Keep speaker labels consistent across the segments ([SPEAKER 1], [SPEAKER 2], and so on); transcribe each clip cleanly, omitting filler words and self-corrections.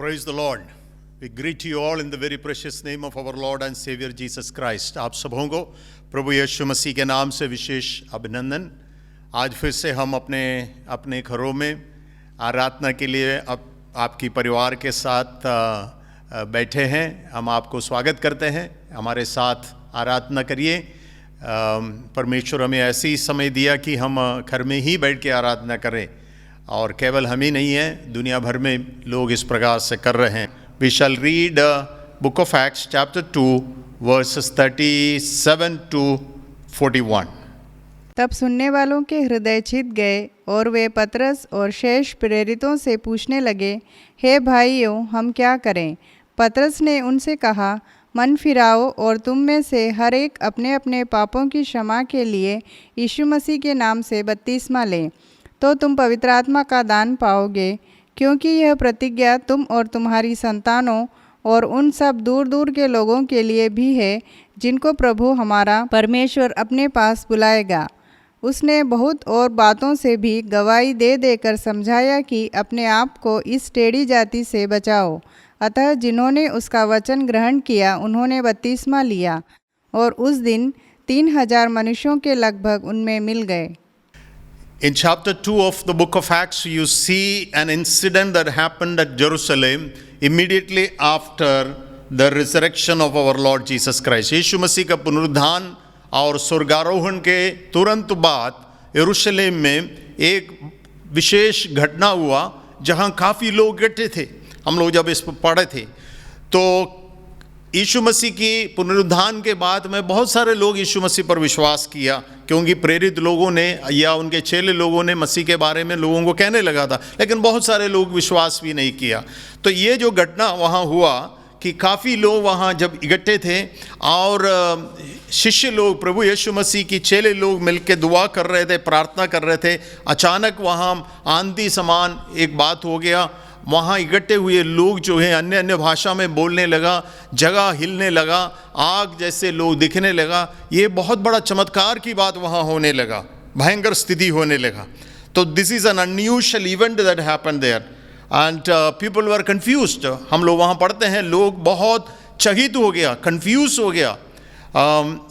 [SPEAKER 1] Praise the Lord. We greet you all in the very precious name of our Lord and Savior Jesus Christ. आप सबों को प्रभु यीशु मसीह के नाम से विशेष अभिनंदन। आज फिर से हम अपने घरों में आराधना के लिए आपकी परिवार के साथ बैठे हैं। हम आपको स्वागत करते हैं। हमारे साथ आराधना करिए। परमेश्वर हमें ऐसी समय दिया कि हम घर में ही बैठ के आराधना करें, और केवल हम ही नहीं हैं, दुनिया भर में लोग इस प्रकार से कर रहे हैं। We shall read book of Acts chapter 2 verses 37 to 41।
[SPEAKER 2] तब सुनने वालों के हृदय छिद गए और वे पतरस और शेष प्रेरितों से पूछने लगे, हे भाइयों, हम क्या करें? पतरस ने उनसे कहा, मन फिराओ और तुम में से हर एक अपने अपने पापों की क्षमा के लिए यीशु मसीह के नाम से बपतिस्मा ले, तो तुम पवित्र आत्मा का दान पाओगे, क्योंकि यह प्रतिज्ञा तुम और तुम्हारी संतानों और उन सब दूर दूर के लोगों के लिए भी है, जिनको प्रभु हमारा परमेश्वर अपने पास बुलाएगा। उसने बहुत और बातों से भी गवाही दे देकर समझाया कि अपने आप को इस टेढ़ी जाति से बचाओ। अतः जिन्होंने उसका वचन ग्रहण किया उन्होंने बपतिस्मा लिया, और उस दिन 3000 मनुष्यों के लगभग उनमें मिल गए।
[SPEAKER 1] In chapter 2 of the book of Acts, you see an incident that happened at Jerusalem immediately after the resurrection of our Lord Jesus Christ. यीशु मसीह का पुनरुत्थान और स्वर्गारोहण के तुरंत बाद यरूशलेम में एक विशेष घटना हुआ, जहां काफ़ी लोग इकट्ठे थे। हम लोग जब इस पर पढ़े थे तो यीशु मसीह की पुनरुत्थान के बाद में बहुत सारे लोग यीशु मसीह पर विश्वास किया, क्योंकि प्रेरित लोगों ने या उनके चेले लोगों ने मसीह के बारे में लोगों को कहने लगा था, लेकिन बहुत सारे लोग विश्वास भी नहीं किया। तो ये जो घटना वहाँ हुआ कि काफ़ी लोग वहाँ जब इकट्ठे थे और शिष्य लोग, प्रभु यीशु मसीह की चेले लोग मिलकर दुआ कर रहे थे, प्रार्थना कर रहे थे, अचानक वहाँ आंधी समान एक बात हो गया। वहाँ इकट्ठे हुए लोग जो है अन्य अन्य भाषा में बोलने लगा, जगह हिलने लगा, आग जैसे लोग दिखने लगा। ये बहुत बड़ा चमत्कार की बात वहाँ होने लगा, भयंकर स्थिति होने लगा। तो this is an unusual event that happened there and people were confused. हम लोग वहाँ पढ़ते हैं, लोग बहुत चकित हो गया, कंफ्यूज हो गया,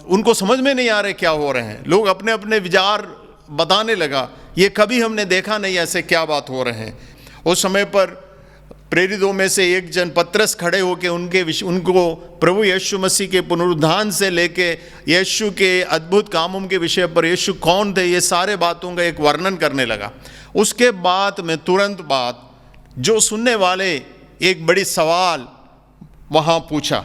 [SPEAKER 1] उनको समझ में नहीं आ रहे क्या हो रहे हैं। लोग अपने अपने विचार बताने लगा, ये कभी हमने देखा नहीं, ऐसे क्या बात हो रहे हैं। उस समय पर प्रेरितों में से एक जन पतरस खड़े होकर उनको प्रभु यीशु मसीह के पुनरुत्थान से लेके यीशु के अद्भुत कामों के विषय पर, यीशु कौन थे, ये सारे बातों का एक वर्णन करने लगा। उसके बाद में तुरंत बाद जो सुनने वाले एक बड़ी सवाल वहाँ पूछा।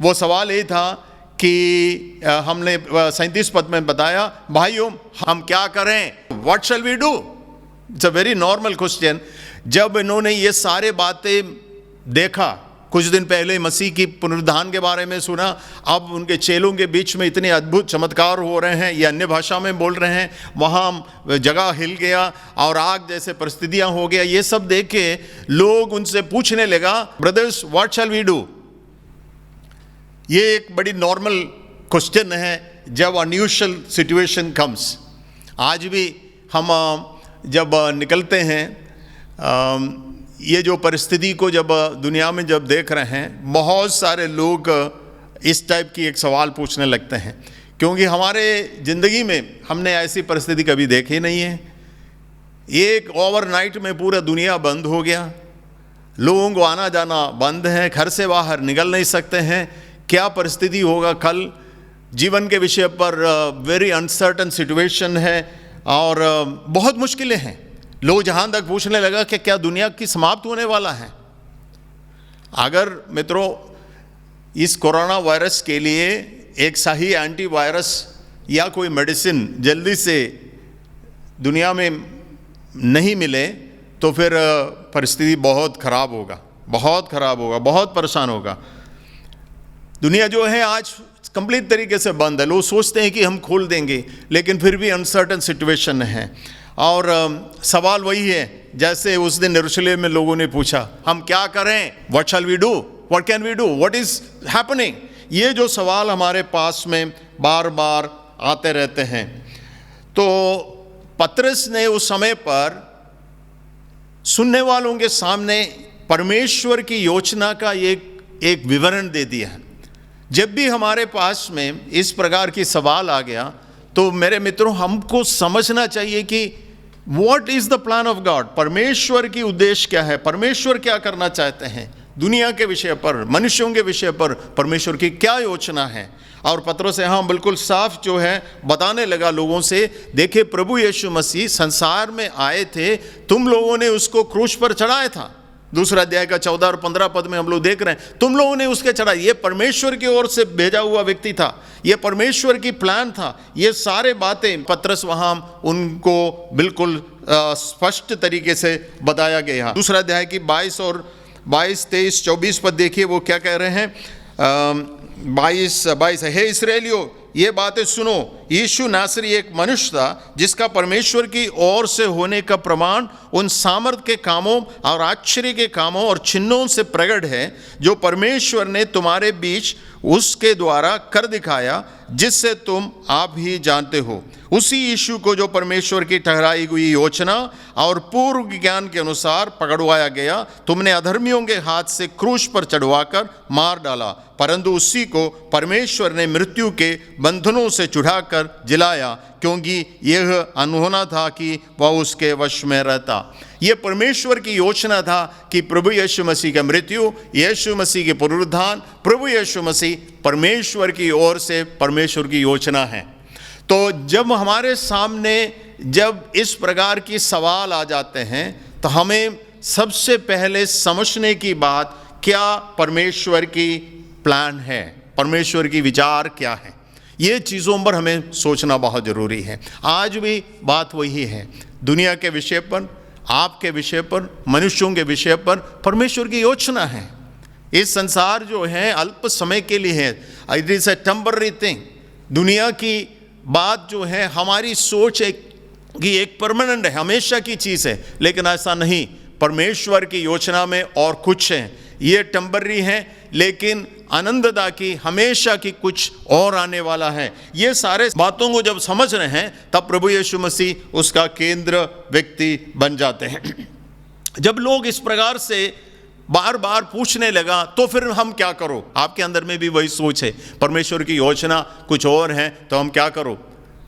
[SPEAKER 1] वो सवाल ये था कि हमने 37 पद में बताया, भाइयों हम क्या करें? What shall we do? It's a very normal question. जब इन्होंने ये सारे बातें देखा, कुछ दिन पहले मसीह की पुनरुत्थान के बारे में सुना, अब उनके चेलों के बीच में इतने अद्भुत चमत्कार हो रहे हैं, ये अन्य भाषा में बोल रहे हैं, वहाँ जगह हिल गया और आग जैसे परिस्थितियाँ हो गया, ये सब देख के लोग उनसे पूछने लगा, brothers what shall we do? ये एक बड़ी नॉर्मल क्वेश्चन है जब अनयूजुअल सिचुएशन कम्स। आज भी हम जब निकलते हैं, ये जो परिस्थिति को जब दुनिया में जब देख रहे हैं, बहुत सारे लोग इस टाइप की एक सवाल पूछने लगते हैं, क्योंकि हमारे ज़िंदगी में हमने ऐसी परिस्थिति कभी देखी नहीं है। एक ओवरनाइट में पूरा दुनिया बंद हो गया, लोगों को आना जाना बंद है, घर से बाहर निकल नहीं सकते हैं। क्या परिस्थिति होगा कल? जीवन के विषय पर वेरी अनसर्टन सिचुएशन है और बहुत मुश्किलें हैं। लोग जहाँ तक पूछने लगा कि क्या दुनिया की समाप्त होने वाला है? अगर मित्रों इस कोरोना वायरस के लिए एक सही एंटीवायरस या कोई मेडिसिन जल्दी से दुनिया में नहीं मिले तो फिर परिस्थिति बहुत ख़राब होगा, बहुत ख़राब होगा, बहुत परेशान होगा। दुनिया जो है आज कंप्लीट तरीके से बंद है। लोग सोचते हैं कि हम खोल देंगे, लेकिन फिर भी अनसर्टन सिचुएशन है। और सवाल वही है जैसे उस दिन यरूशलेम में लोगों ने पूछा, हम क्या करें? What shall we do? What can we do? What is happening? ये जो सवाल हमारे पास में बार बार आते रहते हैं। तो पतरस ने उस समय पर सुनने वालों के सामने परमेश्वर की योजना का एक विवरण दे दिया है। जब भी हमारे पास में इस प्रकार की सवाल आ गया तो मेरे मित्रों, हमको समझना चाहिए कि what is the plan of God, परमेश्वर की उद्देश्य क्या है, परमेश्वर क्या करना चाहते हैं दुनिया के विषय पर, मनुष्यों के विषय पर परमेश्वर की क्या योजना है। और पत्रोस यहाँ बिल्कुल साफ जो है बताने लगा लोगों से, देखिए प्रभु यीशु मसीह संसार में आए थे, तुम लोगों ने उसको क्रूस पर चढ़ाया था। दूसरा अध्याय का 14 और 15 पद में हम लोग देख रहे हैं, तुम लोगों ने उसके चढ़ाया। ये परमेश्वर की ओर से भेजा हुआ व्यक्ति था, ये परमेश्वर की प्लान था। ये सारे बातें पत्रस वहाँ उनको बिल्कुल स्पष्ट तरीके से बताया गया। दूसरा अध्याय की 22 और 22, 23, 24 पद देखिए, वो क्या कह रहे हैं। 22 हे इस्राएलियों, ये बातें सुनो, यीशु नासरी एक मनुष्य था जिसका परमेश्वर की ओर से होने का प्रमाण उन सामर्थ के कामों और आश्चर्य के कामों और चिन्हों से प्रकट है जो परमेश्वर ने तुम्हारे बीच उसके द्वारा कर दिखाया, जिससे तुम आप ही जानते हो। उसी यीशु को जो परमेश्वर की ठहराई हुई योजना और पूर्व ज्ञान के अनुसार पकड़वाया गया, तुमने अधर्मियों के हाथ से क्रूस पर चढ़वाकर मार डाला, परंतु उसी को परमेश्वर ने मृत्यु के बंधनों से छुड़ाकर जिलाया, क्योंकि यह अनहोना था कि वह उसके वश में रहता। यह परमेश्वर की योजना था कि प्रभु यीशु मसीह का मृत्यु, यीशु मसीह के पुनरुत्थान, प्रभु यीशु मसीह परमेश्वर की ओर से परमेश्वर की योजना है। तो जब हमारे सामने जब इस प्रकार की सवाल आ जाते हैं तो हमें सबसे पहले समझने की बात, क्या परमेश्वर की प्लान है, परमेश्वर की विचार क्या है, ये चीज़ों पर हमें सोचना बहुत ज़रूरी है। आज भी बात वही है, दुनिया के विषय पर, आपके विषय पर, मनुष्यों के विषय पर परमेश्वर की योजना है। इस संसार जो है अल्प समय के लिए है, it is a temporary thing. दुनिया की बात जो है, हमारी सोच कि एक परमानेंट है, हमेशा की चीज़ है, लेकिन ऐसा नहीं। परमेश्वर की योजना में और कुछ है, ये टेम्पररी है, लेकिन आनंददा की हमेशा की कुछ और आने वाला है। ये सारे बातों को जब समझ रहे हैं तब प्रभु यीशु मसीह उसका केंद्र व्यक्ति बन जाते हैं। जब लोग इस प्रकार से बार बार पूछने लगा तो फिर हम क्या करो, आपके अंदर में भी वही सोच है, परमेश्वर की योजना कुछ और है तो हम क्या करो,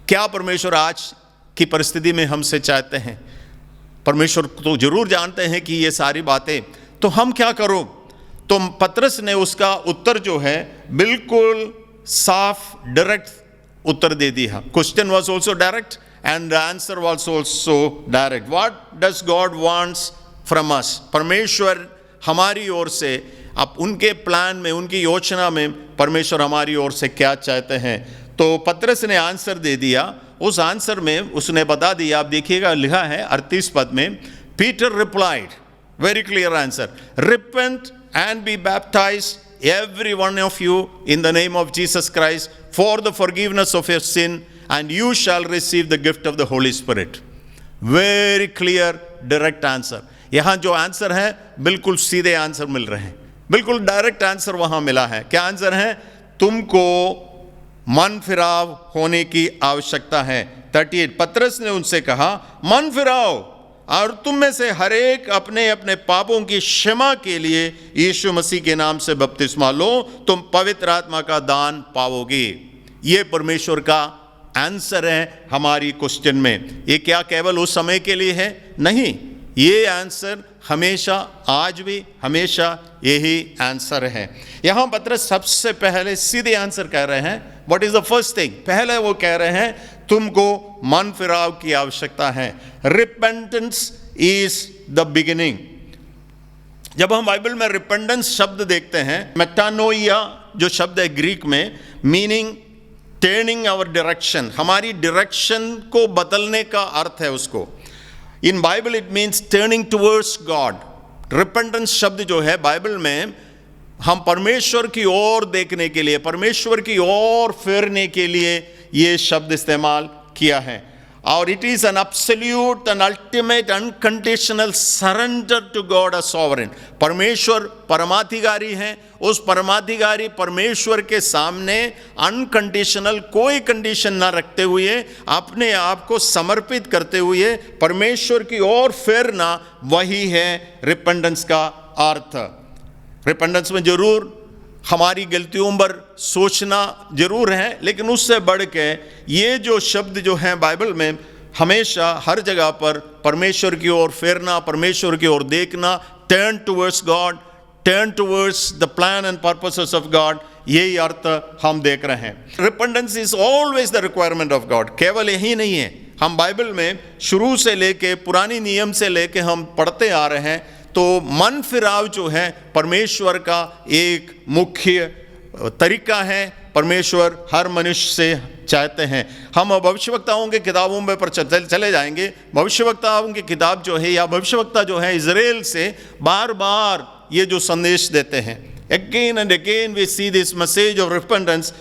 [SPEAKER 1] क्या परमेश्वर आज की परिस्थिति में हमसे चाहते हैं। परमेश्वर तो जरूर जानते हैं कि ये सारी बातें, तो हम क्या करो। तो पत्रस ने उसका उत्तर जो है बिल्कुल साफ डायरेक्ट उत्तर दे दिया। Question was also direct and the answer was also direct. What does God wants from us, परमेश्वर हमारी ओर से, अब उनके प्लान में, उनकी योजना में परमेश्वर हमारी ओर से क्या चाहते हैं। तो पत्रस ने आंसर दे दिया। उस आंसर में उसने बता दिया, आप देखिएगा लिखा है 38 पद में, Peter replied, very clear answer, repent and be baptized every one of you in the name of Jesus Christ for the forgiveness of your sin, and you shall receive the gift of the Holy Spirit. Very clear direct answer. यहाँ जो answer है बिल्कुल सीधे answer मिल रहे हैं, बिल्कुल direct answer वहाँ मिला है। क्या आंसर है? तुमको मन फिराव होने की आवश्यकता है। 38 पत्रस ने उनसे कहा, मन फिराओ और तुम में से हर एक अपने अपने पापों की क्षमा के लिए यीशु मसीह के नाम से बपतिस्मा लो, तुम पवित्र आत्मा का दान पाओगे। ये परमेश्वर का आंसर है हमारी क्वेश्चन में। ये क्या केवल उस समय के लिए है? नहीं, ये आंसर हमेशा, आज भी हमेशा यही आंसर है। यहाँ पत्रस सबसे पहले सीधे आंसर कह रहे हैं, what is the first thing. पहले वो कह रहे हैं तुमको मन फिराव की आवश्यकता है। Repentance is the beginning. जब हम बाइबल में रिपेंटेंस शब्द देखते हैं, मेटानोइया जो शब्द है ग्रीक में, मीनिंग टर्निंग आवर डायरेक्शन, हमारी डायरेक्शन को बदलने का अर्थ है उसको। In Bible it means turning towards God. Repentance शब्द जो है बाइबल में, हम परमेश्वर की ओर देखने के लिए, परमेश्वर की ओर फिरने के लिए ये शब्द इस्तेमाल किया है। और it is an absolute and ultimate unconditional surrender to God a sovereign. परमेश्वर परमाधिकारी हैं, उस परमाधिकारी परमेश्वर के सामने अनकंडीशनल, कोई कंडीशन ना रखते हुए, अपने आप को समर्पित करते हुए परमेश्वर की ओर फिरना, वही है रिपेंटेंस का अर्थ। रिपेंडेंस में जरूर हमारी गलतियों पर सोचना जरूर है, लेकिन उससे बढ़ के ये जो शब्द जो हैं बाइबल में, हमेशा हर जगह पर परमेश्वर की ओर फेरना, परमेश्वर की ओर देखना, turn towards God, turn towards the plan and purposes of God, यही अर्थ हम देख रहे हैं। Repentance is always the requirement of God. केवल यही नहीं है, हम बाइबल में शुरू से लेके पुरानी नियम से लेके हम पढ़ते आ रहे हैं, तो मन फिराव जो है परमेश्वर का एक मुख्य तरीका है। परमेश्वर हर मनुष्य से चाहते हैं। हम भविष्यवक्ताओं के किताबों में पर चले जाएंगे। भविष्यवक्ताओं की किताब जो है, या भविष्यवक्ता जो है, इजराइल से बार बार ये जो संदेश देते हैं। Again and again we see this message of repentance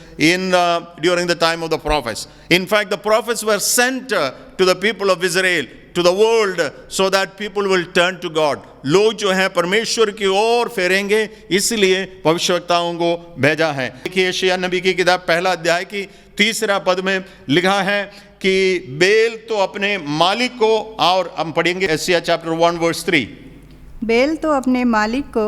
[SPEAKER 1] during the time of the prophets. In fact, the prophets were sent to the people of Israel, to the world, so that people will turn to God. लोग जो हैं परमेश्वर की ओर फेरेंगे, इसलिए भविष्यवक्ताओं को भेजा है। देखिए यशायाह नबी की किताब पहला अध्याय की 3 पद में लिखा है कि बेल तो अपने मालिक को, और हम पढ़ेंगे यशायाह चैप्टर 1 वर्स 3।
[SPEAKER 2] बेल तो अपने मालिक को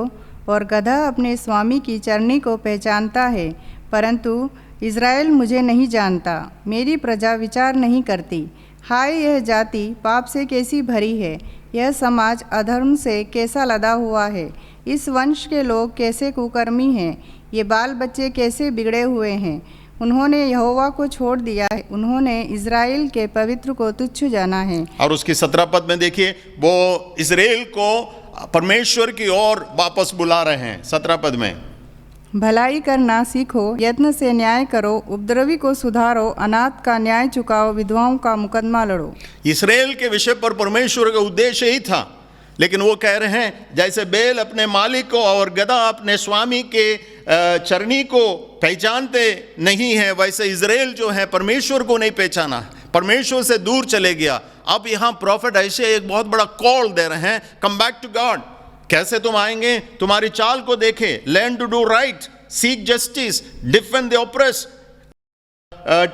[SPEAKER 2] और गधा अपने स्वामी की चरनी को पहचानता है, परंतु इज़राइल मुझे नहीं जानता, मेरी प्रजा विचार नहीं करती। हाय, यह जाति पाप से कैसी भरी है, यह समाज अधर्म से कैसा लदा हुआ है। इस वंश के लोग कैसे कुकर्मी हैं, ये बाल बच्चे कैसे बिगड़े हुए हैं। उन्होंने यहोवा को छोड़ दिया है, उन्होंने इज़राइल के पवित्र को तुच्छ जाना है।
[SPEAKER 1] और उसकी 17 पद में देखिए, वो इज़राइल को परमेश्वर की ओर वापस बुला रहे हैं। 17 पद में,
[SPEAKER 2] भलाई करना सीखो, यत्न से न्याय करो, उपद्रवी को सुधारो, अनाथ का न्याय चुकाओ, विधवाओं का मुकदमा लड़ो।
[SPEAKER 1] इस्राएल के विषय पर परमेश्वर का उद्देश्य ही था, लेकिन वो कह रहे हैं जैसे बेल अपने मालिक को और गधा अपने स्वामी के चरनी को पहचानते नहीं है, वैसे इज़राइल जो है परमेश्वर को नहीं पहचाना, परमेश्वर से दूर चले गया। अब यहाँ प्रॉफिट ऐसे एक बहुत बड़ा कॉल दे रहे हैं, कम बैक टू गॉड। कैसे तुम आएंगे? तुम्हारी चाल को देखे, learn to do right, seek justice, defend the oppress,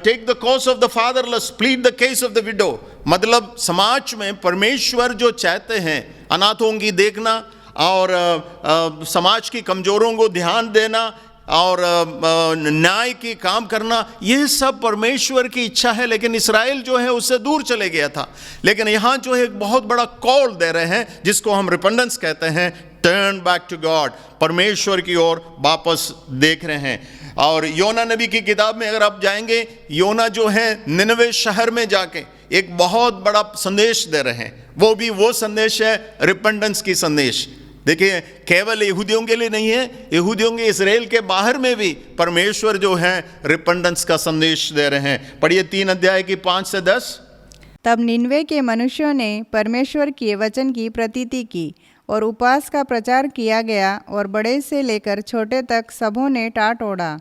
[SPEAKER 1] take the cause of the fatherless, plead the case of the widow. मतलब समाज में परमेश्वर जो चाहते हैं, अनाथों की देखना और समाज की कमजोरों को ध्यान देना और न्याय की काम करना, ये सब परमेश्वर की इच्छा है। लेकिन इस्राएल जो है उससे दूर चले गया था। लेकिन यहाँ जो है एक बहुत बड़ा कॉल दे रहे हैं, जिसको हम रिपेंडेंस कहते हैं, टर्न बैक टू गॉड, परमेश्वर की ओर वापस देख रहे हैं। और योना नबी की किताब में अगर आप जाएंगे, योना जो है निनवे शहर में जाके एक बहुत बड़ा संदेश दे रहे हैं। वो संदेश है रिपेंडेंस की संदेश। देखिए, केवल यहूदियों के लिए नहीं है, यहूदियों के इस्राएल के बाहर में भी परमेश्वर जो है रिपेंडेंस का संदेश दे रहे हैं। पढ़िए 3 अध्याय की 5 से 10।
[SPEAKER 2] तब निनवे के मनुष्यों ने परमेश्वर के वचन की प्रतीति की और उपवास का प्रचार किया गया, और बड़े से लेकर छोटे तक सबों ने टाट ओढ़ा।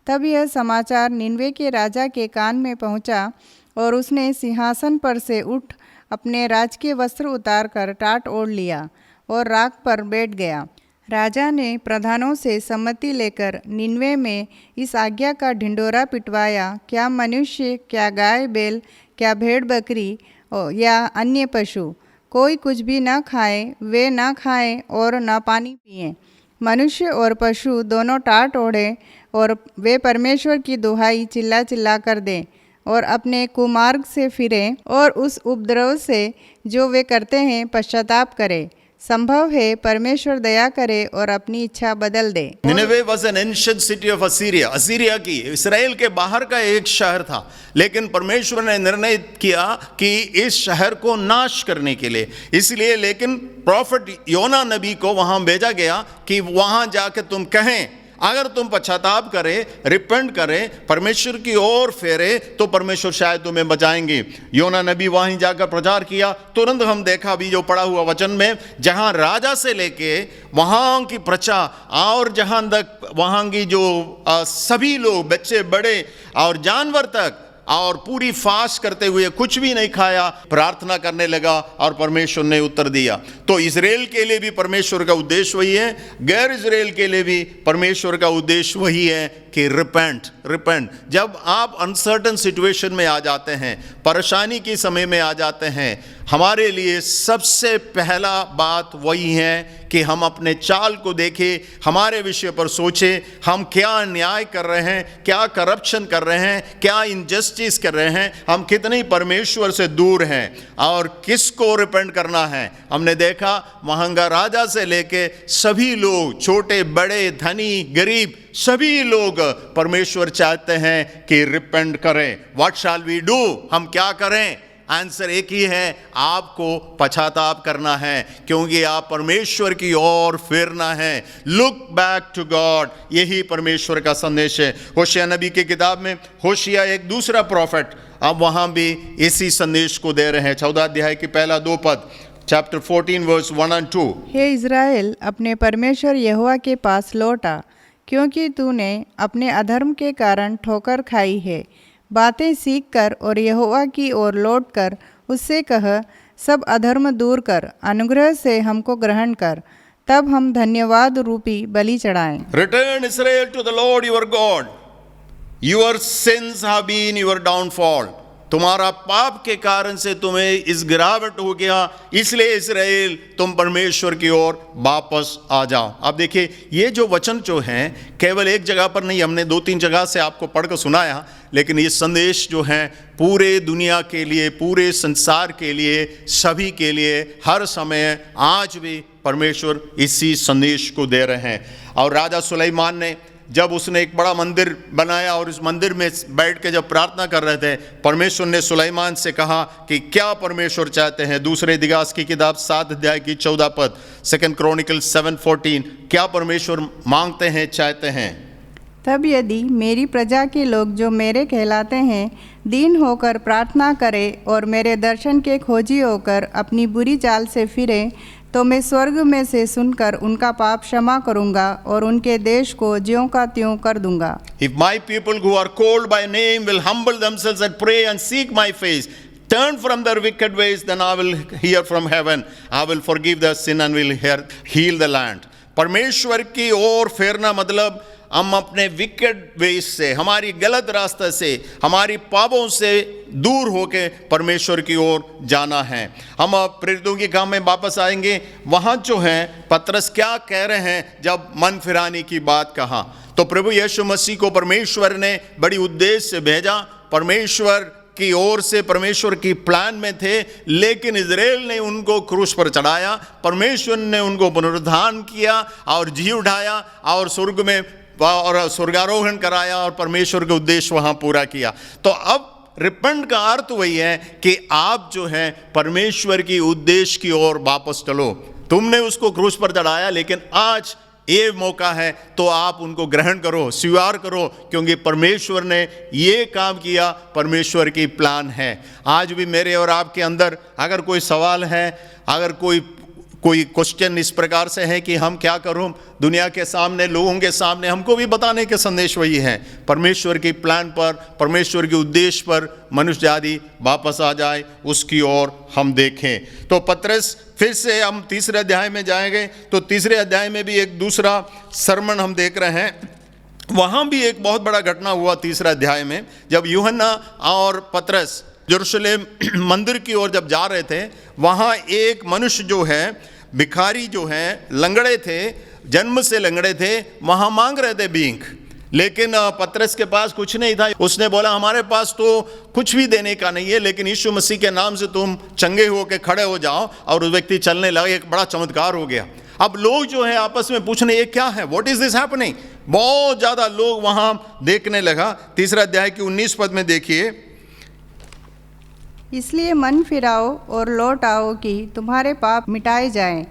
[SPEAKER 2] तब यह समाचार निनवे के राजा के कान में पहुंचा, और उसने सिंहासन पर से उठ अपने राजकीय वस्त्र उतार कर टाट ओढ़ लिया और राख पर बैठ गया। राजा ने प्रधानों से सम्मति लेकर निनवे में इस आज्ञा का ढिंढोरा पिटवाया, क्या मनुष्य, क्या गाय बैल, क्या भेड़ बकरी या अन्य पशु, कोई कुछ भी न खाए, वे न खाएं और न पानी पिएं। मनुष्य और पशु दोनों टाट ओढ़े, और वे परमेश्वर की दुहाई चिल्ला चिल्ला कर दें और अपने कुमार्ग से फिरें, और उस उपद्रव से जो वे करते हैं पश्चाताप करें। संभव है परमेश्वर दया करे और अपनी इच्छा बदल दे।
[SPEAKER 1] Nineveh was an ancient city of Assyria, Assyria की, इस्राएल के बाहर का एक शहर था। लेकिन परमेश्वर ने निर्णय किया कि इस शहर को नाश करने के लिए, इसलिए लेकिन प्रॉफिट योना नबी को वहां भेजा गया कि वहां जाकर तुम कहें, अगर तुम पश्चाताप करें, रिपेंट करें, परमेश्वर की ओर फेरे, तो परमेश्वर शायद तुम्हें बचाएंगे। योना नबी वहीं जाकर प्रचार किया। तुरंत हम देखा अभी जो पढ़ा हुआ वचन में, जहां राजा से लेके वहां की प्रजा और जहां तक वहां की जो सभी लोग, बच्चे बड़े और जानवर तक, और पूरी फास्ट करते हुए कुछ भी नहीं खाया, प्रार्थना करने लगा और परमेश्वर ने उत्तर दिया। तो इज़राइल के लिए भी परमेश्वर का उद्देश्य वही है, गैर इज़राइल के लिए भी परमेश्वर का उद्देश्य वही है, कि रिपेंट रिपेंट। जब आप अनसर्टन सिचुएशन में आ जाते हैं, परेशानी के समय में आ जाते हैं, हमारे लिए सबसे पहला बात वही है कि हम अपने चाल को देखें, हमारे विषय पर सोचें, हम क्या अन्याय कर रहे हैं, क्या करप्शन कर रहे हैं, क्या इनजस्टिस कर रहे हैं, हम कितनी परमेश्वर से दूर हैं और किसको रिपेंट करना है। हमने देखा महंगा राजा से लेके सभी लोग, छोटे बड़े धनी गरीब, सभी लोग परमेश्वर चाहते हैं कि रिपेंट करें। व्हाट शैल वी डू, हम क्या करें? आंसर एक ही है, आपको पश्चाताप करना है, क्योंकि आप परमेश्वर की ओर फिरना है। लुक बैक टू गॉड, यही परमेश्वर का संदेश है। होशिया नबी की किताब में होशिया एक दूसरा प्रॉफिट, अब वहां भी इसी संदेश को दे रहे हैं। 14 अध्याय की पहला 2 पद, चैप्टर 14 वर्स 1 and 2।
[SPEAKER 2] हे इज़राइल, अपने परमेश्वर यहोवा के पास लौट आ, क्योंकि तूने अपने अधर्म के कारण ठोकर खाई है। बातें सीख कर और यहोवा की ओर लौट कर उससे कह, सब अधर्म दूर कर, अनुग्रह से हमको ग्रहण कर, तब हम धन्यवाद रूपी बलि चढ़ाएं।
[SPEAKER 1] Return Israel to the Lord your God. Your sins have been your downfall. तुम्हारा पाप के कारण से तुम्हें इस गिरावट हो गया, इसलिए इस्राएल तुम परमेश्वर की ओर वापस आ जाओ। अब देखिए, ये जो वचन जो हैं केवल एक जगह पर नहीं, हमने 2-3 जगह से आपको पढ़कर सुनाया, लेकिन ये संदेश जो है पूरे दुनिया के लिए, पूरे संसार के लिए, सभी के लिए, हर समय आज भी परमेश्वर इसी संदेश को दे रहे हैं। और राजा सुलेमान ने जब उसने एक बड़ा मंदिर बनाया और इस मंदिर में बैठ के जब प्रार्थना कर रहे थे, परमेश्वर ने सुलेमान से कहा कि क्या परमेश्वर चाहते हैं। दूसरे दिगास की किताब 7 अध्याय की 14 पद, 2 Chronicles 7:14, क्या परमेश्वर मांगते हैं, चाहते हैं?
[SPEAKER 2] तब यदि मेरी प्रजा के लोग जो मेरे कहलाते हैं दीन होकर प्रार्थना करें और मेरे दर्शन के खोजी होकर अपनी बुरी चाल से फिरें, तो मैं स्वर्ग में से सुनकर उनका पाप क्षमा करूंगा और उनके देश को ज्यों का त्यों कर दूंगा।
[SPEAKER 1] If my people who are called by name will humble themselves and pray and seek my face, turn from their wicked ways, then I will hear from heaven, I will forgive their sin and will heal the land. परमेश्वर की ओर फेरना मतलब हम अपने wicked veg से, हमारी गलत रास्ते से, हमारी पापों से दूर होके परमेश्वर की ओर जाना है। हम अब प्रेरितों के काम में वापस आएंगे। वहाँ जो है पतरस क्या कह रहे हैं जब मन फिराने की बात कहा, तो प्रभु यीशु मसीह को परमेश्वर ने बड़ी उद्देश्य से भेजा। परमेश्वर की ओर से परमेश्वर की प्लान में थे, लेकिन इज़राइल ने उनको क्रूस पर चढ़ाया। परमेश्वर ने उनको पुनरुत्थान किया और जी उठाया और स्वर्ग में और स्वर्गारोहण कराया और परमेश्वर के उद्देश्य वहां पूरा किया। तो अब रिपेंट का अर्थ वही है कि आप जो है परमेश्वर की उद्देश्य की ओर वापस चलो। तुमने उसको क्रूस पर चढ़ाया, लेकिन आज ये मौका है तो आप उनको ग्रहण करो, स्वीकार करो, क्योंकि परमेश्वर ने ये काम किया, परमेश्वर की प्लान है। आज भी मेरे और आपके अंदर अगर कोई सवाल है, अगर कोई क्वेश्चन इस प्रकार से है कि हम क्या करूं, दुनिया के सामने, लोगों के सामने हमको भी बताने के संदेश वही है, परमेश्वर की प्लान पर, परमेश्वर के उद्देश्य पर मनुष्य जाति वापस आ जाए, उसकी ओर हम देखें। तो पतरस, फिर से हम 3 अध्याय में जाएंगे, तो 3 अध्याय में भी एक दूसरा सरमन हम देख रहे हैं। वहाँ भी एक बहुत बड़ा घटना हुआ 3 अध्याय में, जब यूहन्ना और पतरस यरूशलेम मंदिर की ओर जब जा रहे थे, वहाँ एक मनुष्य जो है, भिखारी जो है, लंगड़े थे, जन्म से लंगड़े थे, वहाँ मांग रहे थे भीख, लेकिन पतरस के पास कुछ नहीं था। उसने बोला हमारे पास तो कुछ भी देने का नहीं है, लेकिन यीशु मसीह के नाम से तुम चंगे होकर खड़े हो जाओ, और उस व्यक्ति चलने लगा। एक बड़ा चमत्कार हो गया। अब लोग जो है आपस में पूछने, ये क्या है, व्हाट इज दिस हैपनिंग। बहुत ज्यादा लोग वहां देखने लगा। 3 अध्याय की 19 पद में देखिए,
[SPEAKER 2] इसलिए मन फिराओ और लौट आओ कि तुम्हारे पाप मिटाए जाएं,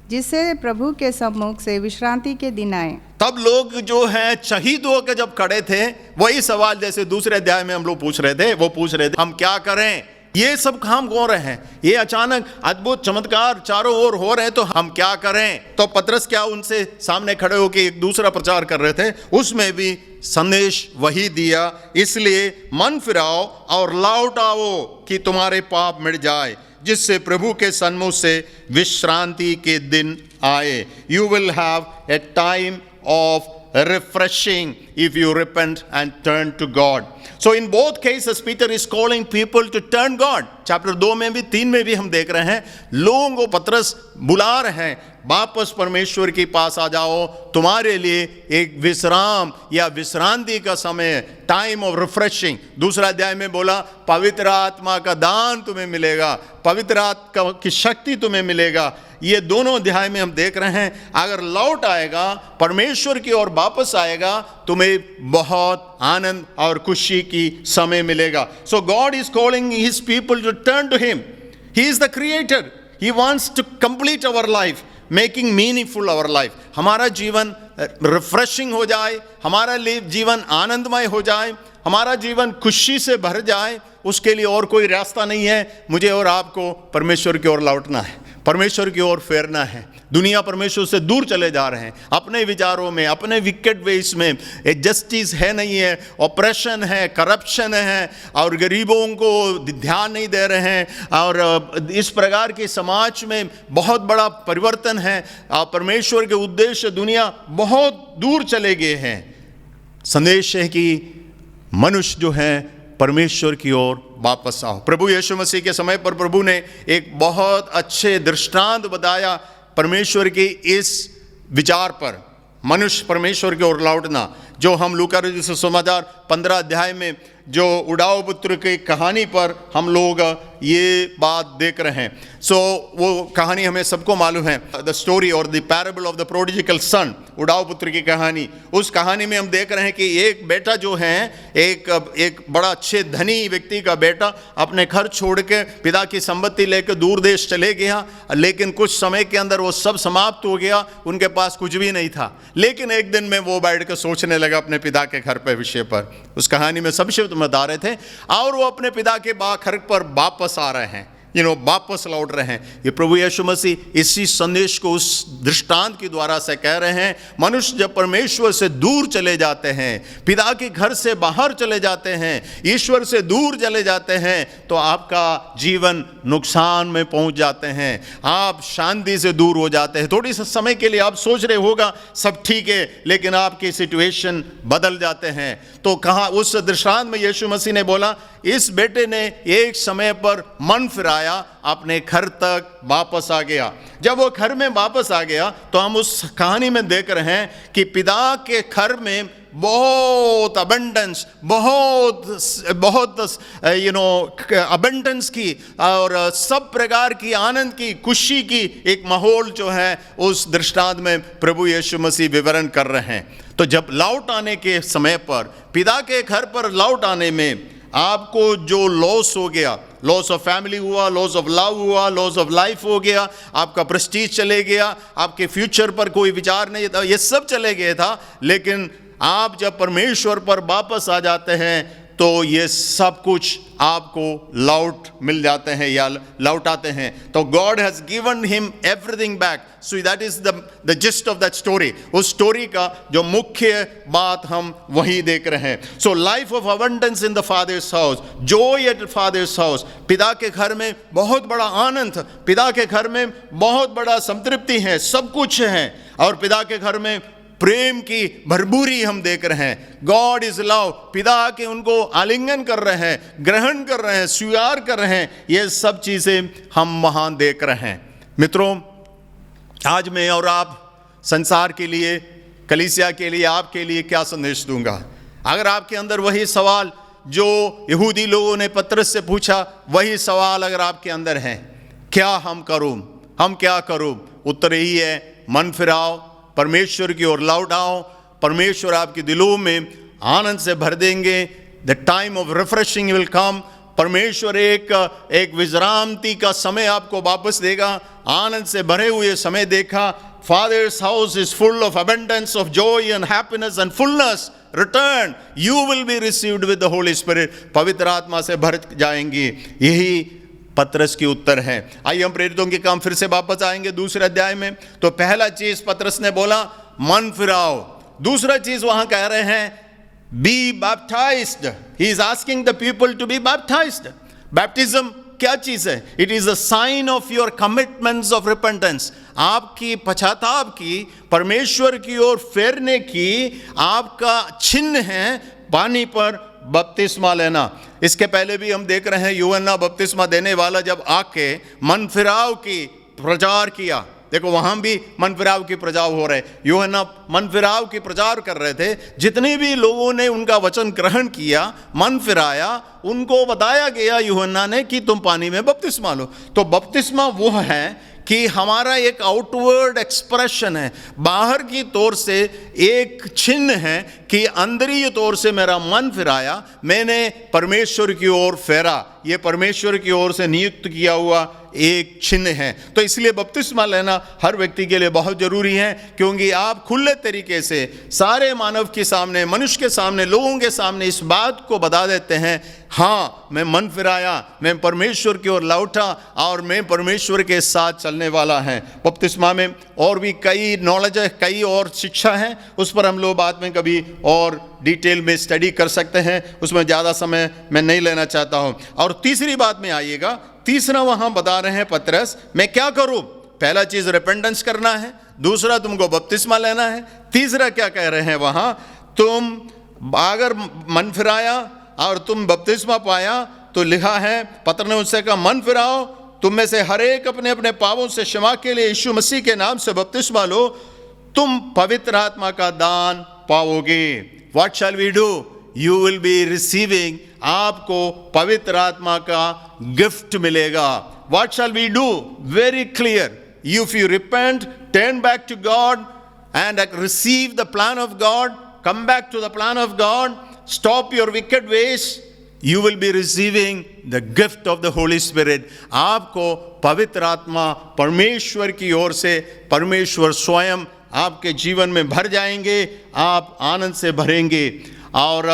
[SPEAKER 2] जिससे प्रभु के सम्मुख से विश्रांति के दिन आए।
[SPEAKER 1] तब लोग जो है शहीद होकर जब खड़े थे, वही सवाल जैसे 2 अध्याय में हम लोग पूछ रहे थे, वो पूछ रहे थे हम क्या करें, ये सब काम हो रहे हैं, ये अचानक अद्भुत चमत्कार चारों ओर हो रहे हैं, तो हम क्या करें। तो पतरस क्या उनसे सामने खड़े होकर एक दूसरा प्रचार कर रहे थे, उसमें भी संदेश वही दिया, इसलिए मन फिराओ और लौट आओ कि तुम्हारे पाप मिट जाए, जिससे प्रभु के सन्मुख से विश्रांति के दिन आए। You will have A time of refreshing if you repent and turn to God. So in both cases Peter is calling people to turn God. Chapter 2 में भी 3 में भी हम देख रहे हैं लोगों को पतरस बुला रहे हैं, वापस परमेश्वर के पास आ जाओ, तुम्हारे लिए एक विश्राम या विश्रांति का समय, टाइम ऑफ रिफ्रेशिंग। दूसरा अध्याय में बोला पवित्र आत्मा का दान तुम्हें मिलेगा, पवित्र आत्मा की शक्ति तुम्हें मिलेगा। ये दोनों अध्याय में हम देख रहे हैं अगर लौट आएगा, परमेश्वर की ओर वापस आएगा, तुम्हें बहुत आनंद और खुशी की समय मिलेगा। So God is calling his people to turn to him. He is the creator, he wants to complete our life, making meaningful our life. हमारा जीवन रिफ्रेशिंग हो जाए, हमारा जीवन आनंदमय हो जाए, हमारा जीवन खुशी से भर जाए, उसके लिए और कोई रास्ता नहीं है। मुझे और आपको परमेश्वर की ओर लौटना है, परमेश्वर की ओर फेरना है। दुनिया परमेश्वर से दूर चले जा रहे हैं, अपने विचारों में, अपने विकेट वेज में। जस्टिस है नहीं है, ऑपरेशन है, करप्शन है, और गरीबों को ध्यान नहीं दे रहे हैं, और इस प्रकार के समाज में बहुत बड़ा परिवर्तन है। परमेश्वर के उद्देश्य दुनिया बहुत दूर चले गए हैं। संदेश है कि मनुष्य जो है परमेश्वर की ओर वापस आओ। प्रभु यीशु मसीह के समय पर प्रभु ने एक बहुत अच्छे दृष्टांत बताया परमेश्वर के इस विचार पर, मनुष्य परमेश्वर की ओर लौटना, जो हम लूका रचित समाचार 15 अध्याय में जो उड़ाऊ पुत्र की कहानी पर हम लोग ये बात देख रहे हैं। सो वो कहानी हमें सबको मालूम है, द स्टोरी और द पैराबल ऑफ द प्रोडिजिकल सन, उड़ाऊ पुत्र की कहानी। उस कहानी में हम देख रहे हैं कि एक बेटा जो है, एक बड़ा अच्छे धनी व्यक्ति का बेटा अपने घर छोड़ के पिता की संपत्ति लेकर दूर देश चले गया, लेकिन कुछ समय के अंदर वो सब समाप्त हो गया, उनके पास कुछ भी नहीं था। लेकिन एक दिन में वो बैठ कर सोचने लगा अपने पिता के घर पे विषय पर। उस कहानी में सब शब्द बता रहे थे, और वो अपने पिता के घर पर वापस आ रहे हैं, वापस लौट रहे हैं। ये प्रभु यीशु मसीह इसी संदेश को उस दृष्टांत के द्वारा से कह रहे हैं। मनुष्य जब परमेश्वर से दूर चले जाते हैं, पिता के घर से बाहर चले जाते हैं, ईश्वर से दूर चले जाते हैं, तो आपका जीवन नुकसान में पहुंच जाते हैं, आप शांति से दूर हो जाते हैं। थोड़ी सा समय के लिए आप सोच रहे होगा सब ठीक है, लेकिन आपकी सिचुएशन बदल जाते हैं। तो कहाँ उस दृष्टांत में यीशु मसीह ने बोला, इस बेटे ने एक समय पर मन फिराया, अपने घर तक वापस आ गया। जब वो घर में वापस आ गया तो हम उस कहानी में देख रहे हैं कि पिता के घर में बहुत अबंडेंस, बहुत अबंडेंस की और सब प्रकार की आनंद की, खुशी की एक माहौल जो है उस दृष्टांत में प्रभु यीशु मसीह विवरण कर रहे हैं। तो जब लौट आने के समय पर, पिता के घर पर लौट आने में आपको जो लॉस हो गया, लॉस ऑफ फैमिली हुआ, लॉस ऑफ लव हुआ, लॉस ऑफ लाइफ हो गया, आपका प्रेस्टीज चले गया, आपके फ्यूचर पर कोई विचार नहीं था, ये सब चले गया था। लेकिन आप जब परमेश्वर पर वापस आ जाते हैं तो ये सब कुछ आपको लौट मिल जाते हैं या लौटाते हैं। तो God has given him everything back. So that is the gist of that story. उस स्टोरी का जो मुख्य बात हम वही देख रहे हैं। So life of abundance in the father's house, joy at father's house. पिता के घर में बहुत बड़ा आनंद, पिता के घर में बहुत बड़ा संतृप्ति है, सब कुछ है, और पिता के घर में प्रेम की भरपूरी हम देख रहे हैं। God is love. पिता के उनको आलिंगन कर रहे हैं, ग्रहण कर रहे हैं, स्वीकार कर रहे हैं, ये सब चीजें हम वहां देख रहे हैं। मित्रों, आज मैं और आप संसार के लिए, कलीसिया के लिए, आपके लिए क्या संदेश दूंगा? अगर आपके अंदर वही सवाल जो यहूदी लोगों ने पतरस से पूछा, वही सवाल अगर आपके अंदर है, क्या हम करूं, हम क्या करूं? उत्तर यही है, मन फिराओ, परमेश्वर की ओर लौट आओ। परमेश्वर आपके दिलों में आनंद से भर देंगे। The time of refreshing will come. परमेश्वर एक विश्रांति का समय आपको वापस देगा, आनंद से भरे हुए समय देखा। Fathers house is full of abundance of Joy and happiness and fullness. Return, you will be received with the Holy spirit. पवित्र आत्मा से भर जाएंगे। यही पतरस की उत्तर है। आइए हम प्रेरितों के काम फिर से वापस आएंगे दूसरे अध्याय में। तो पहला चीज पतरस ने बोला, मन फिराओ। दूसरा चीज वहां कह रहे हैं, be baptized. He is asking the people to be baptized. Baptism क्या चीज है? It is a sign of your commitments of repentance, आपकी पश्चाताप की, परमेश्वर की ओर फेरने की आपका चिन्ह है पानी पर बपतिस्मा लेना। इसके पहले भी हम देख रहे हैं यूहन्ना बपतिस्मा देने वाला जब आके मन फिराव की प्रचार किया, देखो वहां भी मन फिराव की प्रचार हो रहे, यूहन्ना मन फिराव की प्रचार कर रहे थे। जितने भी लोगों ने उनका वचन ग्रहण किया, मन फिराया, उनको बताया गया यूहन्ना ने कि तुम पानी में बपतिस्मा लो। तो बपतिस्मा वो है कि हमारा एक आउटवर्ड एक्सप्रेशन है, बाहर की तौर से एक चिन्ह है कि अंदरी तौर से मेरा मन फिराया, मैंने परमेश्वर की ओर फेरा। ये परमेश्वर की ओर से नियुक्त किया हुआ एक चिन्ह है। तो इसलिए बपतिस्मा लेना हर व्यक्ति के लिए बहुत जरूरी है, क्योंकि आप खुले तरीके से सारे मानव के सामने, मनुष्य के सामने, लोगों के सामने इस बात को बता देते हैं, हाँ मैं मन फिराया, मैं परमेश्वर की ओर लौटा और मैं परमेश्वर के साथ चलने वाला है। बपतिस्मा में और भी कई नॉलेज है, कई और शिक्षा है, उस पर हम लोग बाद में कभी और डिटेल में स्टडी कर सकते हैं, उसमें ज़्यादा समय मैं नहीं लेना चाहता हूँ। और तीसरी बात में आइएगा, तीसरा वहाँ बता रहे हैं पतरस, मैं क्या करूँ? पहला चीज़ रिपेंटेंस करना है, दूसरा तुमको बपतिस्मा लेना है, तीसरा क्या कह रहे हैं वहाँ, तुम अगर मन फिराया और तुम बपतिस्मा पाया तो लिखा है, पत्र ने उससे कहा मन फिराओ, तुम में से हर एक अपने अपने पापों से क्षमा के लिए यीशु मसीह के नाम से बपतिस्मा लो, तुम पवित्र आत्मा का दान पाओगे। What shall we do? You will be receiving, आपको पवित्र आत्मा का गिफ्ट मिलेगा। What shall we do? Very clear, if you repent, turn back to God and receive the plan of God, come back to the plan of God, stop your wicked ways, you will be receiving the gift of the Holy Spirit. आपको पवित्र आत्मा परमेश्वर की ओर से, परमेश्वर स्वयं आपके जीवन में भर जाएंगे, आप आनंद से भरेंगे। और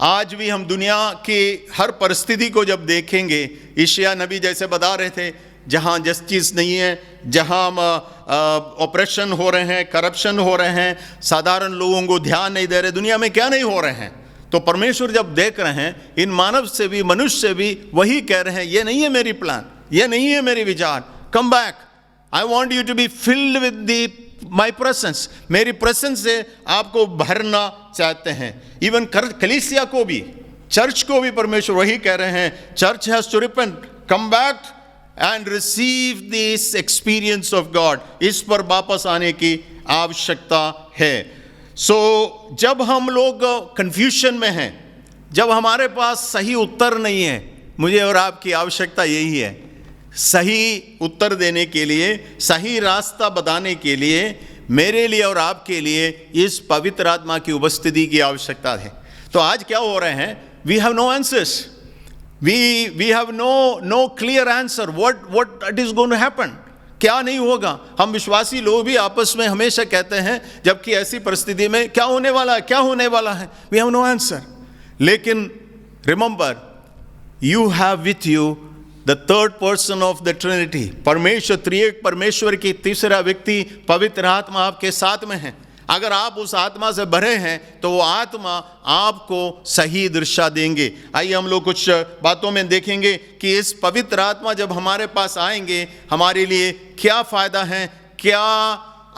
[SPEAKER 1] आज भी हम दुनिया की हर परिस्थिति को जब देखेंगे, यशायाह नबी जैसे बता रहे थे, जहाँ जस्टिस नहीं है, जहाँ ऑपरेशन हो रहे हैं, करप्शन हो रहे हैं, साधारण लोगों को ध्यान नहीं दे रहे, दुनिया में क्या नहीं हो रहे हैं, तो परमेश्वर जब देख रहे हैं, इन मानव से भी, मनुष्य से भी वही कह रहे हैं, ये नहीं है मेरी प्लान, ये नहीं है मेरी विचार, come back, I want you to be filled with the my presence, मेरी प्रेजेंस से आपको भरना चाहते हैं। इवन कलीसिया को भी, चर्च को भी परमेश्वर वही कह रहे हैं, church has to repent, come back and receive this experience of God. इस पर वापस आने की आवश्यकता है। जब हम लोग कंफ्यूजन में हैं, जब हमारे पास सही उत्तर नहीं है, मुझे और आपकी आवश्यकता यही है, सही उत्तर देने के लिए, सही रास्ता बताने के लिए, मेरे लिए और आपके लिए इस पवित्र आत्मा की उपस्थिति की आवश्यकता है। तो आज क्या हो रहे हैं? We have no answers. We have no clear answer what it is going to happen, क्या नहीं होगा। हम विश्वासी लोग भी आपस में हमेशा कहते हैं, जबकि ऐसी परिस्थिति में क्या होने वाला है, क्या होने वाला है, we have no answer। लेकिन remember, you have with you the third person of the Trinity, परमेश्वर, त्रिएक परमेश्वर की तीसरा व्यक्ति पवित्र आत्मा आपके साथ में है। अगर आप उस आत्मा से भरे हैं तो वो आत्मा आपको सही दिशा देंगे। आइए हम लोग कुछ बातों में देखेंगे कि इस पवित्र आत्मा जब हमारे पास आएंगे, हमारे लिए क्या फ़ायदा है, क्या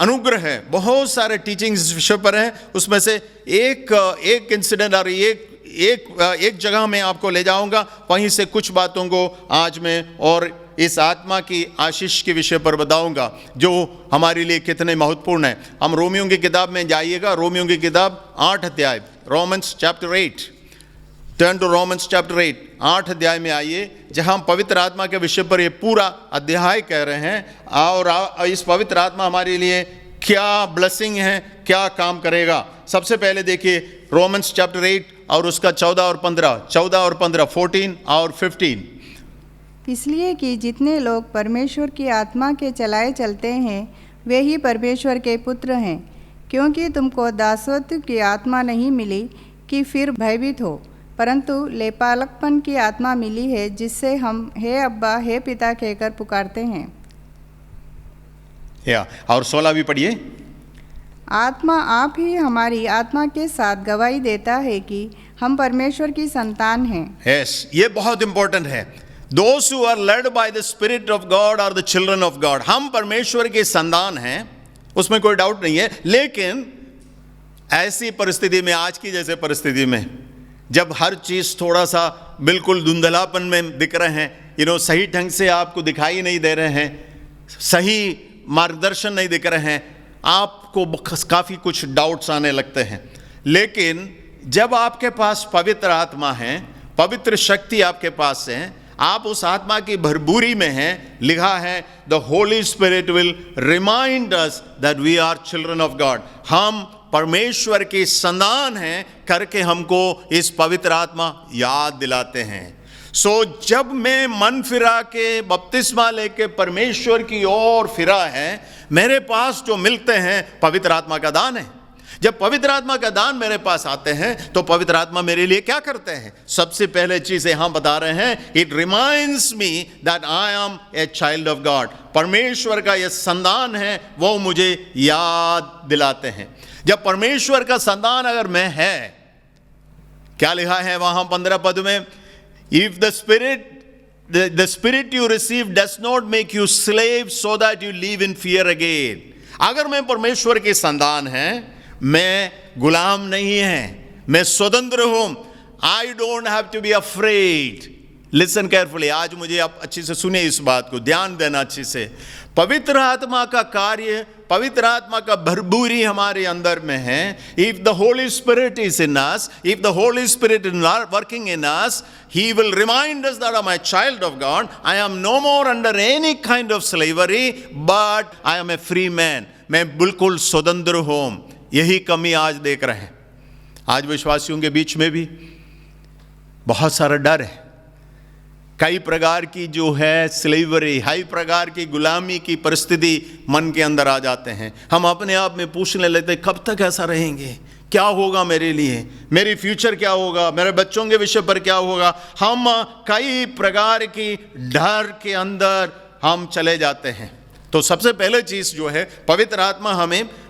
[SPEAKER 1] अनुग्रह है। बहुत सारे टीचिंग्स इस विषय पर हैं, उसमें से एक इंसिडेंट और एक जगह में आपको ले जाऊंगा, वहीं से कुछ बातों को आज मैं और इस आत्मा की आशीष के विषय पर बताऊंगा, जो हमारे लिए कितने महत्वपूर्ण है। हम रोमियों की किताब में जाइएगा, रोमियों की किताब 8 अध्याय, Romans chapter 8, turn to Romans chapter 8, 8 अध्याय में आइए, जहां हम पवित्र आत्मा के विषय पर ये पूरा अध्याय कह रहे हैं, और इस पवित्र आत्मा हमारे लिए क्या ब्लेसिंग है, क्या काम करेगा। सबसे पहले देखिए रोमन्स चैप्टर 8 और उसका 14 और 15, 14 और 15।
[SPEAKER 2] इसलिए कि जितने लोग परमेश्वर की आत्मा के चलाए चलते हैं, वे ही परमेश्वर के पुत्र हैं। क्योंकि तुमको दासत्व की आत्मा नहीं मिली कि फिर भयभीत हो, परंतु लेपालकपन की आत्मा मिली है, जिससे हम हे अब्बा, हे पिता कहकर पुकारते हैं।
[SPEAKER 1] और 16 भी पढ़िए।
[SPEAKER 2] आत्मा आप ही हमारी आत्मा के साथ गवाही देता है कि हम परमेश्वर की संतान हैं।
[SPEAKER 1] Yes, ये बहुत इंपॉर्टेंट है। Those who are led by the Spirit of God are the children of God. हम परमेश्वर के संतान हैं, उसमें कोई डाउट नहीं है। लेकिन ऐसी परिस्थिति में, आज की जैसे परिस्थिति में, जब हर चीज थोड़ा सा बिल्कुल धुंधलापन में दिख रहे हैं, सही ढंग से आपको दिखाई नहीं दे रहे हैं, सही मार्गदर्शन नहीं दिख रहे हैं, आपको काफी कुछ डाउट्स आने लगते हैं। लेकिन जब आपके पास पवित्र आत्मा है, पवित्र शक्ति आपके पास है, आप उस आत्मा की भरपूरी में हैं, लिखा है the Holy Spirit will remind us that we are children of God. हम परमेश्वर की संतान हैं करके हमको इस पवित्र आत्मा याद दिलाते हैं। जब मैं मन फिरा के बपतिस्मा लेके परमेश्वर की ओर फिरा है, मेरे पास जो मिलते हैं पवित्र आत्मा का दान है। जब पवित्र आत्मा का दान मेरे पास आते हैं तो पवित्र आत्मा मेरे लिए क्या करते हैं? सबसे पहले चीज यहां बता रहे हैं, it reminds me that I am a child of God. परमेश्वर का यह संतान है, वो मुझे याद दिलाते हैं। जब परमेश्वर का संतान अगर मैं है, क्या लिखा है वहां 15 पद में, if the spirit you receive does not make you slave so that you live in fear again. अगर मैं परमेश्वर के संतान है, मैं गुलाम नहीं है, मैं स्वतंत्र हूं। I don't have to be afraid. Listen carefully, आज मुझे आप अच्छे से सुने, इस बात को ध्यान देना अच्छे से। पवित्र आत्मा का कार्य, पवित्र आत्मा का भरपूरी हमारे अंदर में है। If the Holy spirit is in us, if the Holy spirit is working in us, he will remind us that I am a child of God. I am no more under any kind of slavery, but I am a free man. मैं बिल्कुल स्वतंत्र हूं। यही कमी आज देख रहे हैं। आज विश्वासियों के बीच में भी बहुत सारा डर है, कई प्रकार की जो है स्लेवरी, कई प्रकार की गुलामी की परिस्थिति मन के अंदर आ जाते हैं। हम अपने आप में पूछने लगते हैं, कब तक ऐसा रहेंगे? क्या होगा मेरे लिए? मेरी फ्यूचर क्या होगा? मेरे बच्चों के विषय पर क्या होगा? हम कई प्रकार की डर के अंदर हम चले जाते हैं। तो सबसे पहले चीज जो है, पवित्र आत्मा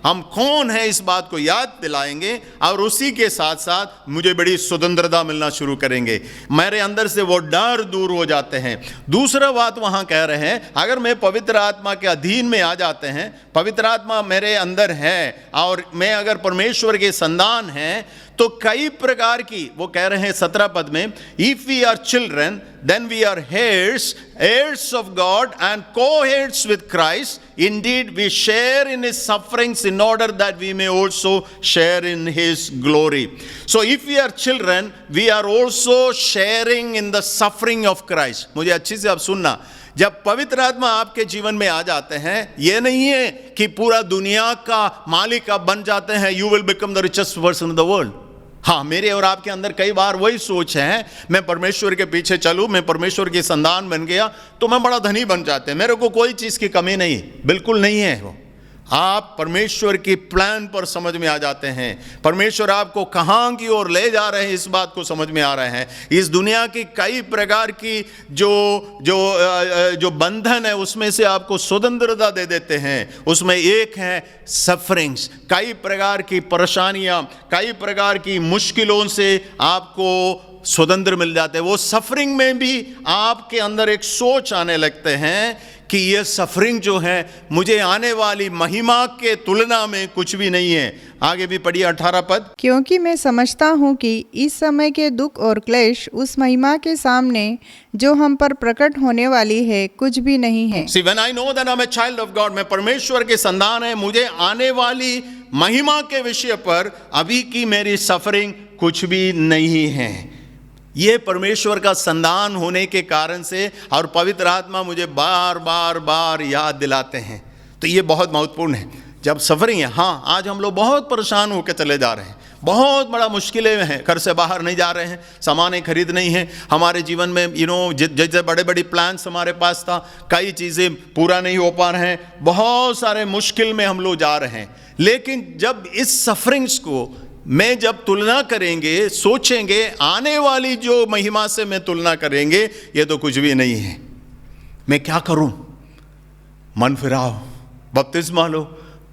[SPEAKER 1] हम कौन है इस बात को याद दिलाएंगे, और उसी के साथ साथ मुझे बड़ी स्वतंत्रता मिलना शुरू करेंगे। मेरे अंदर से वो डर दूर हो जाते हैं। दूसरा बात वहां कह रहे हैं, अगर मैं पवित्र आत्मा के अधीन में आ जाते हैं, पवित्र आत्मा मेरे अंदर है और मैं अगर परमेश्वर के संतान हैं, तो कई प्रकार की, वो कह रहे हैं 17 पद में, if we are children then we are heirs, heirs of God and co-heirs with Christ. Indeed we share in his sufferings in order that we may also share in his glory. So if we are children, we are also sharing in the suffering of Christ. मुझे अच्छी से अब सुनना, जब पवित्र आत्मा आपके जीवन में आ जाते हैं, ये नहीं है कि पूरा दुनिया का मालिक आप बन जाते हैं, you will become the richest person in the world. हाँ, मेरे और आपके अंदर कई बार वही सोच है, मैं परमेश्वर के पीछे चलूं, मैं परमेश्वर की संतान बन गया तो मैं बड़ा धनी बन जाते हैं, मेरे को कोई चीज की कमी नहीं। बिल्कुल नहीं है वो। आप परमेश्वर की प्लान पर समझ में आ जाते हैं। परमेश्वर आपको कहां की ओर ले जा रहे हैं, इस बात को समझ में आ रहे हैं। इस दुनिया की कई प्रकार की जो बंधन है, उसमें से आपको स्वतंत्रता दे देते हैं। उसमें एक है सफरिंग्स, कई प्रकार की परेशानियां, कई प्रकार की मुश्किलों से आपको स्वतंत्र मिल जाते हैं। वो सफरिंग में भी आपके अंदर एक सोच आने लगते हैं कि ये सफरिंग जो है मुझे आने वाली महिमा के तुलना में कुछ भी नहीं है। आगे भी पढ़िए 18 पद,
[SPEAKER 2] क्योंकि मैं समझता हूँ कि इस समय के दुख और क्लेश उस महिमा के सामने जो हम पर प्रकट होने वाली है कुछ भी नहीं है।
[SPEAKER 1] See, when I know that I'm a child of God, मैं परमेश्वर के संतान है, मुझे आने वाली महिमा के विषय पर अभी की मेरी सफरिंग कुछ भी नहीं है। ये परमेश्वर का संतान होने के कारण से, और पवित्र आत्मा मुझे बार बार बार याद दिलाते हैं। तो ये बहुत महत्वपूर्ण है। जब सफरिंग है, हाँ, आज हम लोग बहुत परेशान होकर चले जा रहे हैं, बहुत बड़ा मुश्किलें हैं, घर से बाहर नहीं जा रहे हैं, सामान खरीद नहीं है, हमारे जीवन में जैसे बड़े बड़े प्लान्स हमारे पास था, कई चीज़ें पूरा नहीं हो पा रहे हैं, बहुत सारे मुश्किल में हम लोग जा रहे हैं। लेकिन जब इस सफरिंग्स को मैं जब तुलना करेंगे, सोचेंगे, आने वाली जो महिमा से मैं तुलना करेंगे, ये तो कुछ भी नहीं है। मैं क्या करूं? मन फिराओ, बपतिस्मा लो,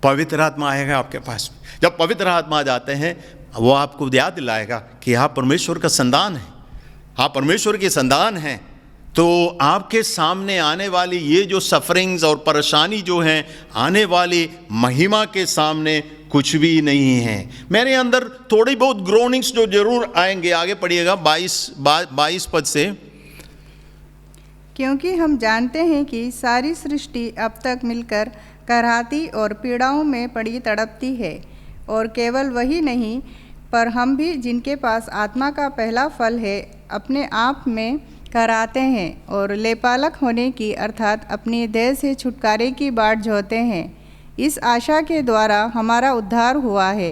[SPEAKER 1] पवित्र आत्मा आएगा आपके पास। जब पवित्र आत्मा आ जाते हैं, वो आपको याद दिलाएगा कि आप परमेश्वर का संतान हैं, आप परमेश्वर के संतान हैं। तो आपके सामने आने वाली ये जो सफरिंग्स और परेशानी जो हैं, आने वाली महिमा के सामने कुछ भी नहीं है। मेरे अंदर थोड़ी बहुत ग्रोनिंग्स जो जरूर आएंगे। आगे पढ़िएगा 22 पद से।
[SPEAKER 2] क्योंकि हम जानते हैं कि सारी सृष्टि अब तक मिलकर कराहती और पीड़ाओं में पड़ी तड़पती है, और केवल वही नहीं पर हम भी जिनके पास आत्मा का पहला फल है अपने आप में कराहते हैं और लेपालक होने की अर्थात अपनी देह से छुटकारे की बाट जोहते हैं। इस आशा के द्वारा हमारा उद्धार हुआ है।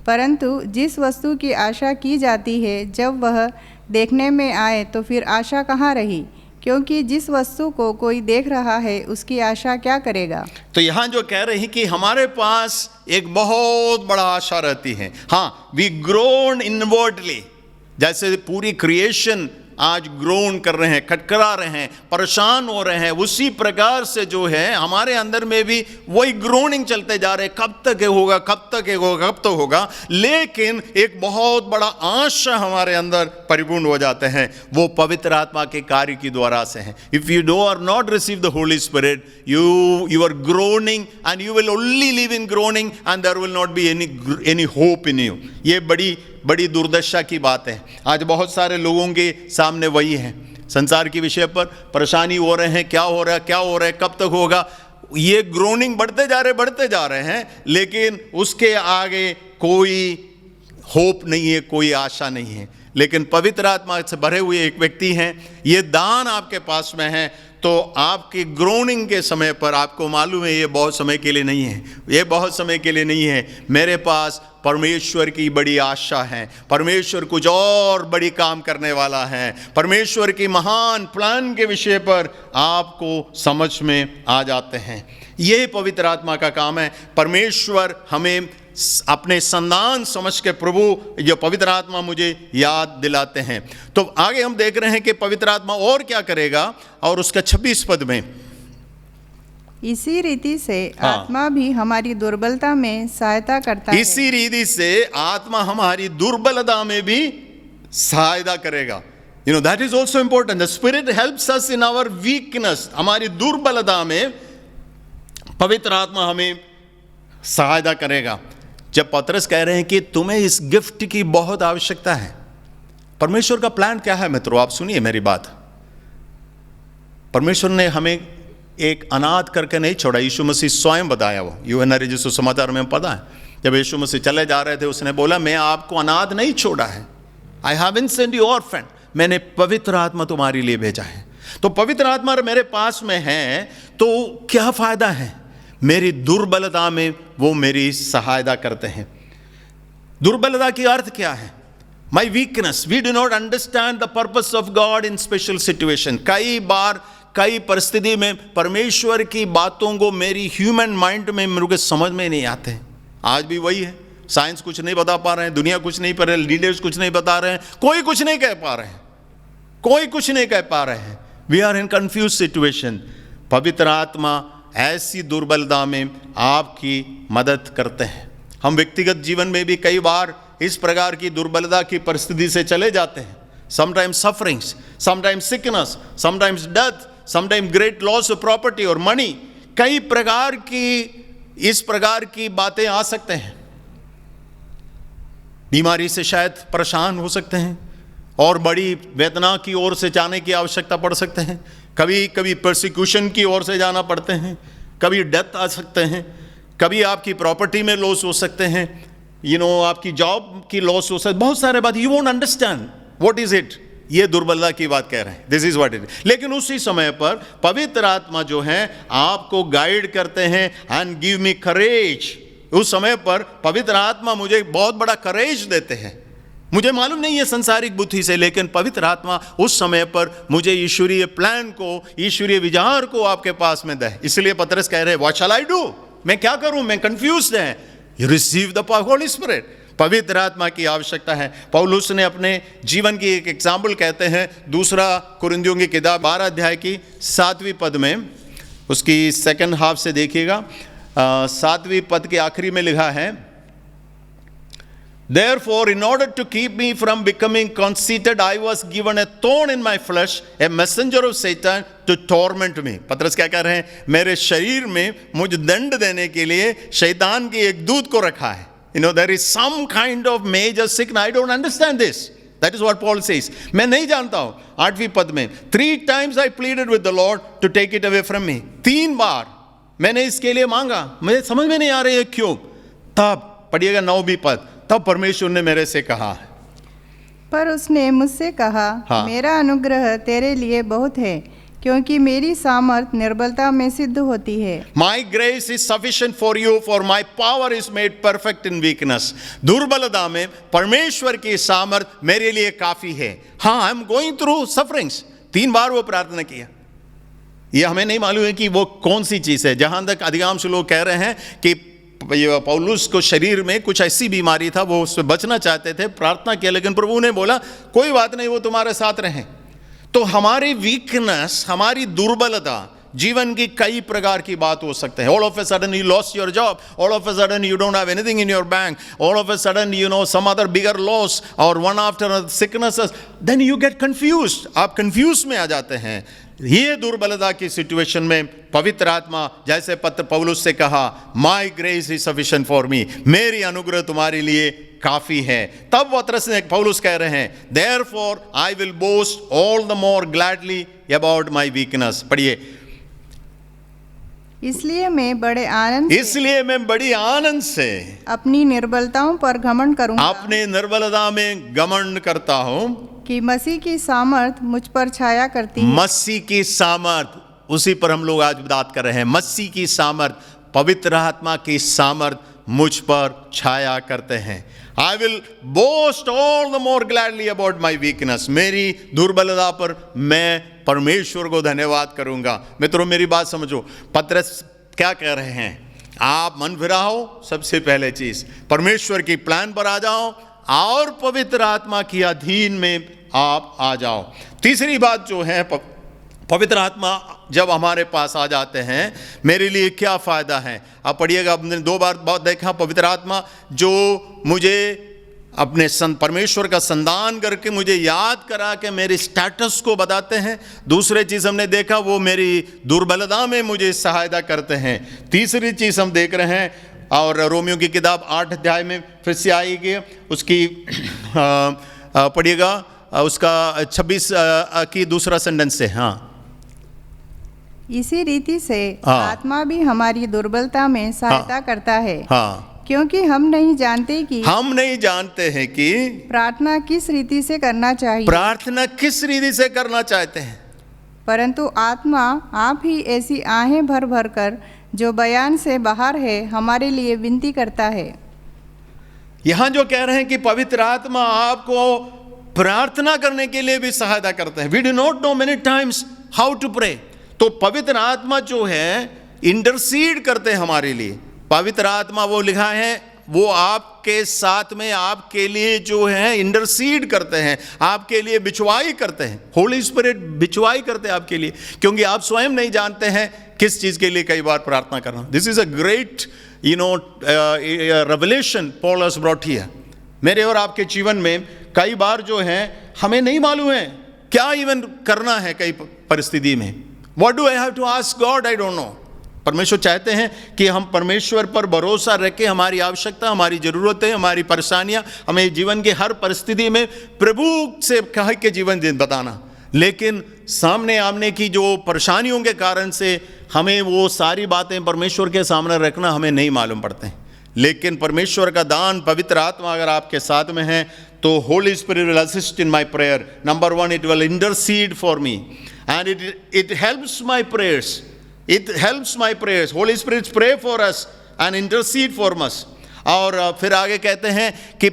[SPEAKER 2] परंतु जिस वस्तु की आशा की जाती है जब वह देखने में आए तो फिर आशा कहाँ रही, क्योंकि जिस वस्तु को कोई देख रहा है उसकी आशा क्या करेगा।
[SPEAKER 1] तो यहाँ जो कह रहे हैं कि हमारे पास एक बहुत बड़ा आशा रहती है। हाँ, वी ग्रोन इनवर्डली, जैसे पूरी क्रिएशन आज ग्रोन कर रहे हैं, खटखरा रहे हैं, परेशान हो रहे हैं, उसी प्रकार से जो है हमारे अंदर में भी वही ग्रोनिंग चलते जा रहे हैं। कब तक ये होगा, कब तक ये होगा, कब तक होगा। लेकिन एक बहुत बड़ा आशा हमारे अंदर परिपूर्ण हो जाते हैं, वो पवित्र आत्मा के कार्य की द्वारा से है। If you do are not receive the Holy Spirit, you are groaning and you will only live in groaning and there will not be any hope in you. ये बड़ी दुर्दशा की बात है। आज बहुत सारे लोगों के सामने वही है। संसार के विषय पर परेशानी हो रहे हैं, क्या हो रहा है, कब तक होगा। ये ग्रोनिंग बढ़ते जा रहे हैं, लेकिन उसके आगे कोई होप नहीं है, कोई आशा नहीं है। लेकिन पवित्र आत्मा से भरे हुए एक व्यक्ति हैं, ये दान आपके पास में है, तो आपकी ग्रोनिंग के समय पर आपको मालूम है ये बहुत समय के लिए नहीं है, ये बहुत समय के लिए नहीं है। मेरे पास परमेश्वर की बड़ी आशा है, परमेश्वर कुछ और बड़ी काम करने वाला है, परमेश्वर की महान प्लान के विषय पर आपको समझ में आ जाते हैं। ये पवित्र आत्मा का काम है। परमेश्वर हमें अपने संतान समझ के प्रभु जो पवित्र आत्मा मुझे याद दिलाते हैं। तो आगे हम देख रहे हैं कि पवित्र आत्मा और क्या करेगा, और उसका 26 पद में
[SPEAKER 2] इसी रीति से आत्मा भी हमारी दुर्बलता में सहायता करता है।
[SPEAKER 1] इसी रीति से आत्मा हमारी दुर्बलता में भी सहायता करेगा। You know that is also important. The spirit helps us in our weakness. हमारी दुर्बलता में पवित्र आत्मा हमें सहायता करेगा। जब पतरस कह रहे हैं कि तुम्हें इस गिफ्ट की बहुत आवश्यकता है, परमेश्वर का प्लान क्या है मित्रों, आप सुनिए मेरी बात। परमेश्वर ने हमें एक अनाथ करके नहीं छोड़ा। यीशु मसीह स्वयं बताया, वो यूहन्ना रचित सुसमाचार में पता है, जब यीशु मसीह चले जा रहे थे उसने बोला मैं आपको अनाथ नहीं छोड़ा है, I haven't sent you orphan, मैंने पवित्र आत्मा तुम्हारे लिए भेजा है। तो पवित्र आत्मा मेरे पास में है तो क्या फायदा है, मेरी दुर्बलता में वो मेरी सहायता करते हैं। दुर्बलता की अर्थ क्या है? My weakness. We do not understand the purpose of God in special situation. कई बार कई परिस्थिति में परमेश्वर की बातों को मेरी ह्यूमन माइंड में मेरे को समझ में नहीं आते। आज भी वही है, साइंस कुछ नहीं बता पा रहे हैं, दुनिया कुछ नहीं पा रहे, लीडर्स कुछ नहीं बता रहे हैं, कोई कुछ नहीं कह पा रहे हैं, कोई कुछ नहीं कह पा रहे हैं। We are in confuse situation. पवित्र आत्मा ऐसी दुर्बलता में आपकी मदद करते हैं। हम व्यक्तिगत जीवन में भी कई बार इस प्रकार की दुर्बलता की परिस्थिति से चले जाते हैं। Sometimes sufferings, sometimes sickness, sometimes death, sometimes great loss of property और मनी। कई प्रकार की इस प्रकार की बातें आ सकते हैं। बीमारी से शायद परेशान हो सकते हैं और बड़ी वेदना की ओर से जाने की आवश्यकता पड़ सकते हैं। कभी कभी परसिक्यूशन की ओर से जाना पड़ते हैं, कभी डेथ आ सकते हैं, कभी आपकी प्रॉपर्टी में लॉस हो सकते हैं, आपकी जॉब की लॉस हो सकती है। बहुत सारे बात you won't understand what is it. ये दुर्बलता की बात कह रहे हैं, this is what it is. लेकिन उसी समय पर पवित्र आत्मा जो है आपको गाइड करते हैं एंड गिव मी करेज। उस समय पर पवित्र आत्मा मुझे बहुत बड़ा करेज देते हैं। मुझे मालूम नहीं है संसारिक बुद्धि से, लेकिन पवित्र आत्मा उस समय पर मुझे ईश्वरीय प्लान को, ईश्वरीय विचार को आपके पास में दे। इसलिए पतरस कह रहे हैं व्हाट शैल आई डू, मैं क्या करूं, मैं कंफ्यूज्ड है। You receive the Holy spirit. पवित्र आत्मा की आवश्यकता है। पौलुस ने अपने जीवन की एक एग्जाम्पल कहते हैं, दूसरा कुरिन्थियों की किताब 12 अध्याय की 7वीं पद में, उसकी सेकंड हाफ से देखिएगा। 7वीं पद के आखिरी में लिखा है, Therefore, in order to keep me from becoming conceited, I was given a thorn in my flesh, a messenger of Satan to torment me. पतरस क्या कह रहे हैं? मेरे शरीर में मुझे दंड देने के लिए शैतान के एक दूत को रखा है. There is some kind of major sickness. I don't understand this. That is what Paul says. मैं नहीं जानता हूँ. 8वीं पद में 3 times I pleaded with the Lord to take it away from me. 3 बार मैंने इसके लिए मांगा. मुझे समझ में नहीं आ रही है क्यों. तब पढ़िएगा 9वीं पद. तब परमेश्वर ने मेरे से कहा,
[SPEAKER 2] पर उसने मुझसे कहा,
[SPEAKER 1] हाँ।
[SPEAKER 2] मेरा अनुग्रह तेरे लिए बहुत है, क्योंकि मेरी सामर्थ निर्बलता में सिद्ध होती है.
[SPEAKER 1] My grace is sufficient for you, for my power is made perfect in weakness. दुर्बलता में परमेश्वर की सामर्थ मेरे लिए काफी है. हाँ, I am going through sufferings. 3 बार वो प्रार्थना किया. ये हमें नहीं मालूम है कि वो कौन सी चीज है. जहां तक अधिकांश लोग कह रहे हैं कि पौलुस को शरीर में कुछ ऐसी बीमारी था, वो उससे बचना चाहते थे, प्रार्थना किया, लेकिन प्रभु ने बोला कोई बात नहीं, वो तुम्हारे साथ रहे. तो हमारी वीकनेस, हमारी दुर्बलता जीवन की कई प्रकार की बात हो सकते हैं. All of a sudden you lost your job, all of a sudden you don't have anything in your bank, all of a sudden some other bigger loss or one after sicknesses, then you get confused. आप confuse में आ जाते हैं. ये दुर्बलता की situation में पवित्र आत्मा, जैसे पौलुस से कहा, माई grace is sufficient for me, मेरी अनुग्रह तुम्हारे लिए काफी है. तब पौलुस कह रहे हैं, therefore I will boast all the more gladly about my weakness. पढ़िए.
[SPEAKER 2] इसलिए मैं बड़ी आनंद से अपनी निर्बलताओं पर घमंड करूंगा,
[SPEAKER 1] अपने निर्बलता में घमंड करता हूं,
[SPEAKER 2] कि मसीह की सामर्थ मुझ पर छाया करती है.
[SPEAKER 1] मसीह की सामर्थ, उसी पर हम लोग आज बात कर रहे हैं. मसीह की सामर्थ, पवित्र आत्मा की सामर्थ मुझ पर छाया करते हैं. I will boast all the more gladly about my weakness. मेरी दुर्बलता पर मैं परमेश्वर को धन्यवाद करूंगा. मित्रों, मेरी बात समझो. पतरस क्या कह रहे हैं? आप मन फिराओ, सबसे पहले चीज परमेश्वर की प्लान पर आ जाओ और पवित्र आत्मा की अधीन में आप आ जाओ. तीसरी बात जो है, पवित्र आत्मा जब हमारे पास आ जाते हैं, मेरे लिए क्या फायदा है. आप पढ़िएगा. आपने 2 बार बहुत देखा, पवित्र आत्मा जो मुझे अपने परमेश्वर का संधान करके मुझे याद करा के मेरे स्टेटस को बताते हैं. दूसरी चीज हमने देखा, वो मेरी दुर्बलता में मुझे सहायता करते हैं. तीसरी चीज हम देख रहे हैं, और रोमियो की किताब 8 अध्याय में फिर से आएगी, उसकी पढ़िएगा, उसका 26 की दूसरा सेंटेंस से. हाँ,
[SPEAKER 2] इसी रीति से आत्मा भी हमारी दुर्बलता में सहायता करता है.
[SPEAKER 1] हाँ,
[SPEAKER 2] क्योंकि हम नहीं जानते हैं कि प्रार्थना किस रीति से करना चाहिए,
[SPEAKER 1] प्रार्थना किस रीति से करना चाहते हैं,
[SPEAKER 2] परंतु आत्मा आप ही ऐसी आहें भर भर कर जो बयान से बाहर है हमारे लिए विनती करता है.
[SPEAKER 1] यहां जो कह रहे हैं कि पवित्र आत्मा आपको प्रार्थना करने के लिए भी सहायता करता है. We do not know many times how to pray. तो पवित्र आत्मा जो है इंटरसीड करते हैं हमारे लिए. पवित्र आत्मा, वो लिखा है, वो आपके साथ में आपके लिए जो है इंटरसीड करते हैं, आपके लिए बिचवाई करते हैं. होली स्पिरिट बिचवाई करते हैं आपके लिए, क्योंकि आप स्वयं नहीं जानते हैं किस चीज के लिए कई बार प्रार्थना करना. This is a great revelation Paul has brought here. मेरे और आपके जीवन में कई बार जो है हमें नहीं मालूम है क्या इवन करना है. कई परिस्थिति में what do I have to ask God, I don't know. परमेश्वर चाहते हैं कि हम परमेश्वर पर भरोसा रखें. हमारी आवश्यकता, हमारी ज़रूरतें, हमारी परेशानियां, हमें जीवन के हर परिस्थिति में प्रभु से कह के जीवन बताना. लेकिन सामने आने की जो परेशानियों के कारण से हमें वो सारी बातें परमेश्वर के सामने रखना हमें नहीं मालूम पड़ते हैं. लेकिन परमेश्वर का दान, पवित्र आत्मा अगर आपके साथ में है, तो Holi Spirit will assist in my prayer. Number 1, it will intercede for me and it helps my prayers. It helps my prayers. Holy Spirit pray for us and intercede for us. और फिर आगे कहते हैं कि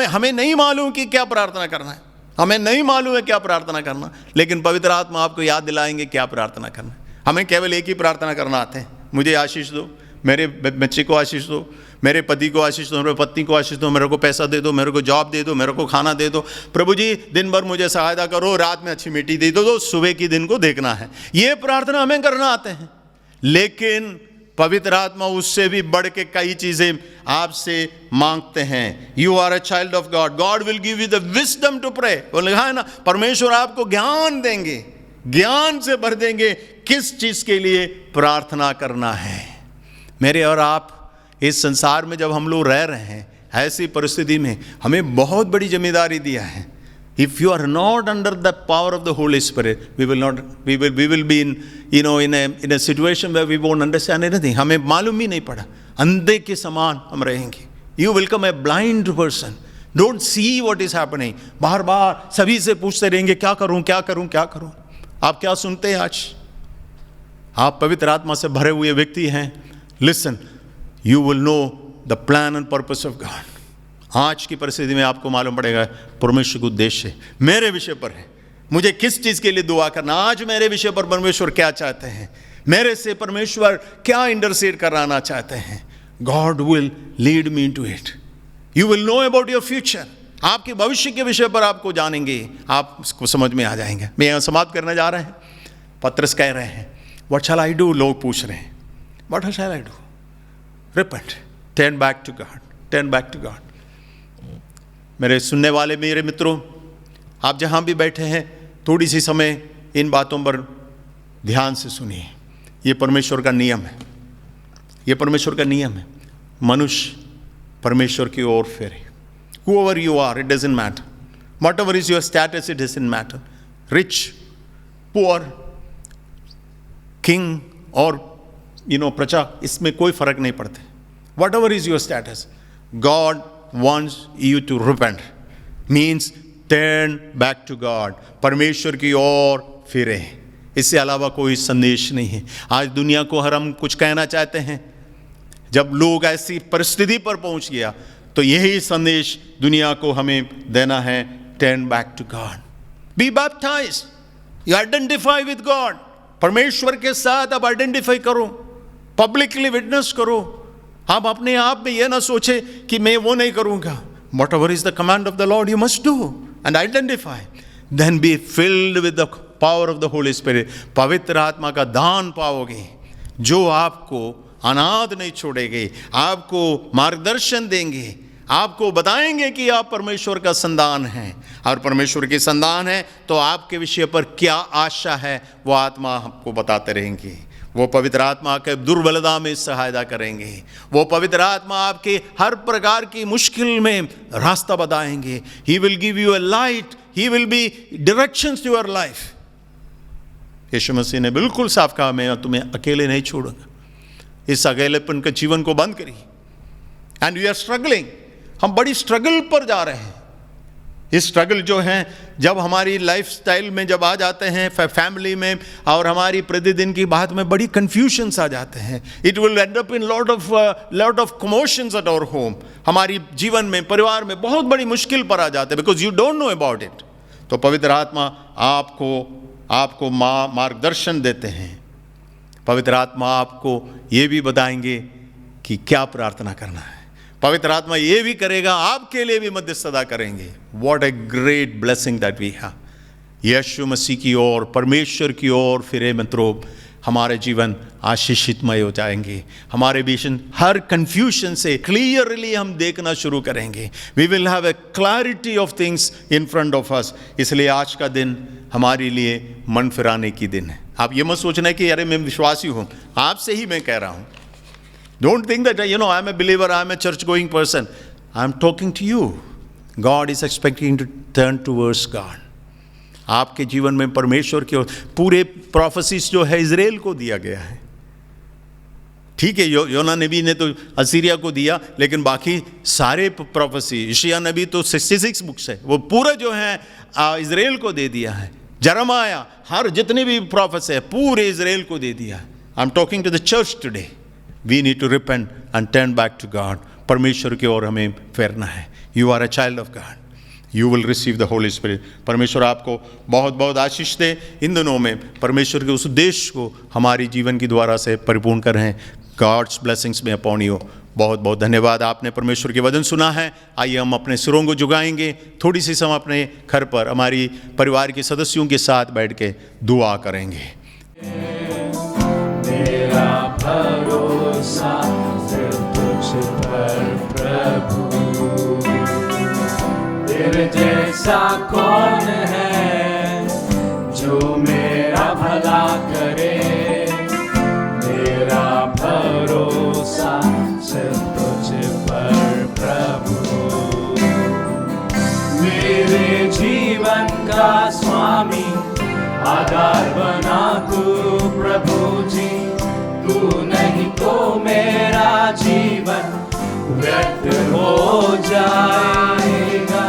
[SPEAKER 1] हमें नहीं मालूम कि क्या प्रार्थना करना है, हमें नहीं मालूम है क्या प्रार्थना करना, लेकिन पवित्र आत्मा आपको याद दिलाएंगे क्या प्रार्थना करना है. हमें केवल एक ही प्रार्थना करना आते हैं, मुझे आशीष दो, मेरे बच्चे को आशीष दो, मेरे पति को आशीष दो, मेरे पत्नी को आशीष दो, मेरे को पैसा दे दो, मेरे को जॉब दे दो, मेरे को खाना दे दो. प्रभु जी दिन भर मुझे सहायता करो, रात में अच्छी मिट्टी दे दो, सुबह की दिन को देखना है. ये प्रार्थना हमें करना आते हैं. लेकिन पवित्र आत्मा उससे भी बढ़ के कई चीजें आपसे मांगते हैं। You are a child of God, God will give you the wisdom to pray. वो लिखा है ना, परमेश्वर आपको ज्ञान देंगे, ज्ञान से भर देंगे किस चीज के लिए प्रार्थना करना है। मेरे और आप इस संसार में जब हम लोग रह रहे हैं, ऐसी परिस्थिति में हमें बहुत बड़ी जिम्मेदारी दिया है। If you are not under the power of the Holy Spirit, we will be in a situation where we won't understand anything. हमें मालूम ही नहीं पड़ा, अंधे के समान हम रहेंगे। You will become a blind person. Don't see what is happening. बार बार सभी से पूछते रहेंगे क्या करूं क्या करूं क्या करूं। आप क्या सुनते हैं आज? आप पवित्र आत्मा से भरे हुए व्यक्ति हैं। Listen, you will know the plan and purpose of God. आज की परिस्थिति में आपको मालूम पड़ेगा परमेश्वर का उद्देश्य मेरे विषय पर है, मुझे किस चीज के लिए दुआ करना। आज मेरे विषय पर परमेश्वर क्या चाहते हैं, मेरे से परमेश्वर क्या इंटरसीड कराना चाहते हैं। God will lead me into it. You will know about your future. आपके भविष्य के विषय पर आपको जानेंगे, आप इसको समझ में आ जाएंगे। मैं यहाँ समाप्त करने जा रहे हैं। पत्रस कह रहे हैं व्हाट शैल आई डू। लोग पूछ रहे हैं what shall I do. Repent, turn back to God, turn back to God. मेरे सुनने वाले मेरे मित्रों, आप जहाँ भी बैठे हैं थोड़ी सी समय इन बातों पर ध्यान से सुनिए। ये परमेश्वर का नियम है, ये परमेश्वर का नियम है। मनुष्य परमेश्वर की ओर फेरे। Whoever you are, it doesn't matter. Whatever is your status, it doesn't matter. Rich, poor, king और प्रजा, इसमें कोई फर्क नहीं पड़ता। Whatever is your status, God wants you to repent. Means turn back to God. परमेश्वर की ओर फिरे। इससे अलावा कोई संदेश नहीं है। आज दुनिया को हर हम कुछ कहना चाहते हैं, जब लोग ऐसी परिस्थिति पर पहुंच गया तो यही संदेश दुनिया को हमें देना है, turn back to God, be baptized, you identify with God. परमेश्वर के साथ आप आइडेंटिफाई करो, पब्लिकली विटनेस करो। आप अपने आप में यह ना सोचे कि मैं वो नहीं करूंगा। Whatever is the command of the Lord, you must do and identify. Then be filled with the power of the Holy Spirit. पवित्र आत्मा का दान पाओगे, जो आपको अनाथ नहीं छोड़ेंगे, आपको मार्गदर्शन देंगे, आपको बताएंगे कि आप परमेश्वर का संतान हैं। और परमेश्वर की संतान है तो आपके विषय पर क्या आशा है वो आत्मा आपको बताते रहेंगे। वो पवित्र आत्मा के दुर्बलता में सहायता करेंगे। वो पवित्र आत्मा आपके हर प्रकार की मुश्किल में रास्ता बताएंगे। He will give you a light, he will be directions to your life. यीशु मसीह ने बिल्कुल साफ कहा, मैं तुम्हें अकेले नहीं छोड़ूंगा। इस अकेलेपन के जीवन को बंद करिए। एंड वी आर स्ट्रगलिंग, हम बड़ी स्ट्रगल पर जा रहे हैं। ये स्ट्रगल जो है जब हमारी लाइफस्टाइल में जब आ जाते हैं, फैमिली में और हमारी प्रतिदिन की बात में बड़ी कंफ्यूजन्स आ जाते हैं। It will end up in lot of commotions at our home. हमारी जीवन में, परिवार में बहुत बड़ी मुश्किल पर आ जाते हैं, because you don't know about it. तो पवित्र आत्मा आपको मार्गदर्शन देते हैं। पवित्र आत्मा आपको ये भी बताएंगे कि क्या प्रार्थना करना है। पवित्र आत्मा ये भी करेगा, आपके लिए भी मध्यस्थता करेंगे। What a great blessing that we have. Yeshu Masih की ओर, परमेश्वर की ओर फिरे मित्रों, हमारे जीवन आशीषितमय हो जाएंगे। हमारे विजन हर कंफ्यूजन से क्लियरली हम देखना शुरू करेंगे। We will have a clarity of things in front of us. इसलिए आज का दिन हमारे लिए मन फिराने की दिन है। आप ये मत सोचना कि अरे मैं विश्वासी हूँ, आपसे ही मैं कह रहा हूँ। Don't think that, I am a believer, I am a church-going person. I am talking to you. God is expecting to turn towards God. आपके जीवन में परमेश्वर की ओर पूरे प्रोफेसीज जो है इजराइल को दिया गया है। ठीक है, योना नबी ने तो असीरिया को दिया, लेकिन बाकी सारे प्रोफेसी, यशायाह नबी तो 66 बुक्स है, वो पूरा जो है इजराइल को दे दिया है। जरमाया, हर जितने भी प्रोफेसी है पूरे इजराइल को दे दिया। I am talking to the church today. We need to repent and turn back to God. परमेश्वर की ओर हमें फेरना है। You are a child of God. You will receive the Holy Spirit. परमेश्वर आपको बहुत बहुत आशीष दे। इन दिनों में परमेश्वर के उस उद्देश्य को हमारी जीवन की द्वारा से परिपूर्ण कर रहे हैं। God's blessings में upon you. बहुत बहुत धन्यवाद। आपने परमेश्वर के वचन सुना है। आइए हम अपने सिरों को झुकाएंगे। थोड़ी सी समय अपने घर पर हमारी परिवार के सदस्यों के साथ बैठ के दुआ करेंगे।
[SPEAKER 3] मेरा भरोसा सिर्फ तुझ पर ऐसा कौन है जो मेरा भला करे, मेरा भरोसा सिर्फ तुझ पर प्रभु। मेरे जीवन का स्वामी आधार बना तू प्रभु जी, तू नहीं तो मेरा जीवन व्यर्थ हो जाएगा।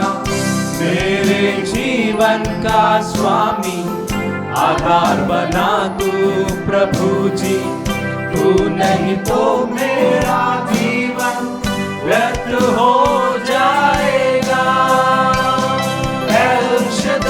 [SPEAKER 3] मेरे जीवन का स्वामी आधार बना तू प्रभु जी, तू नहीं तो मेरा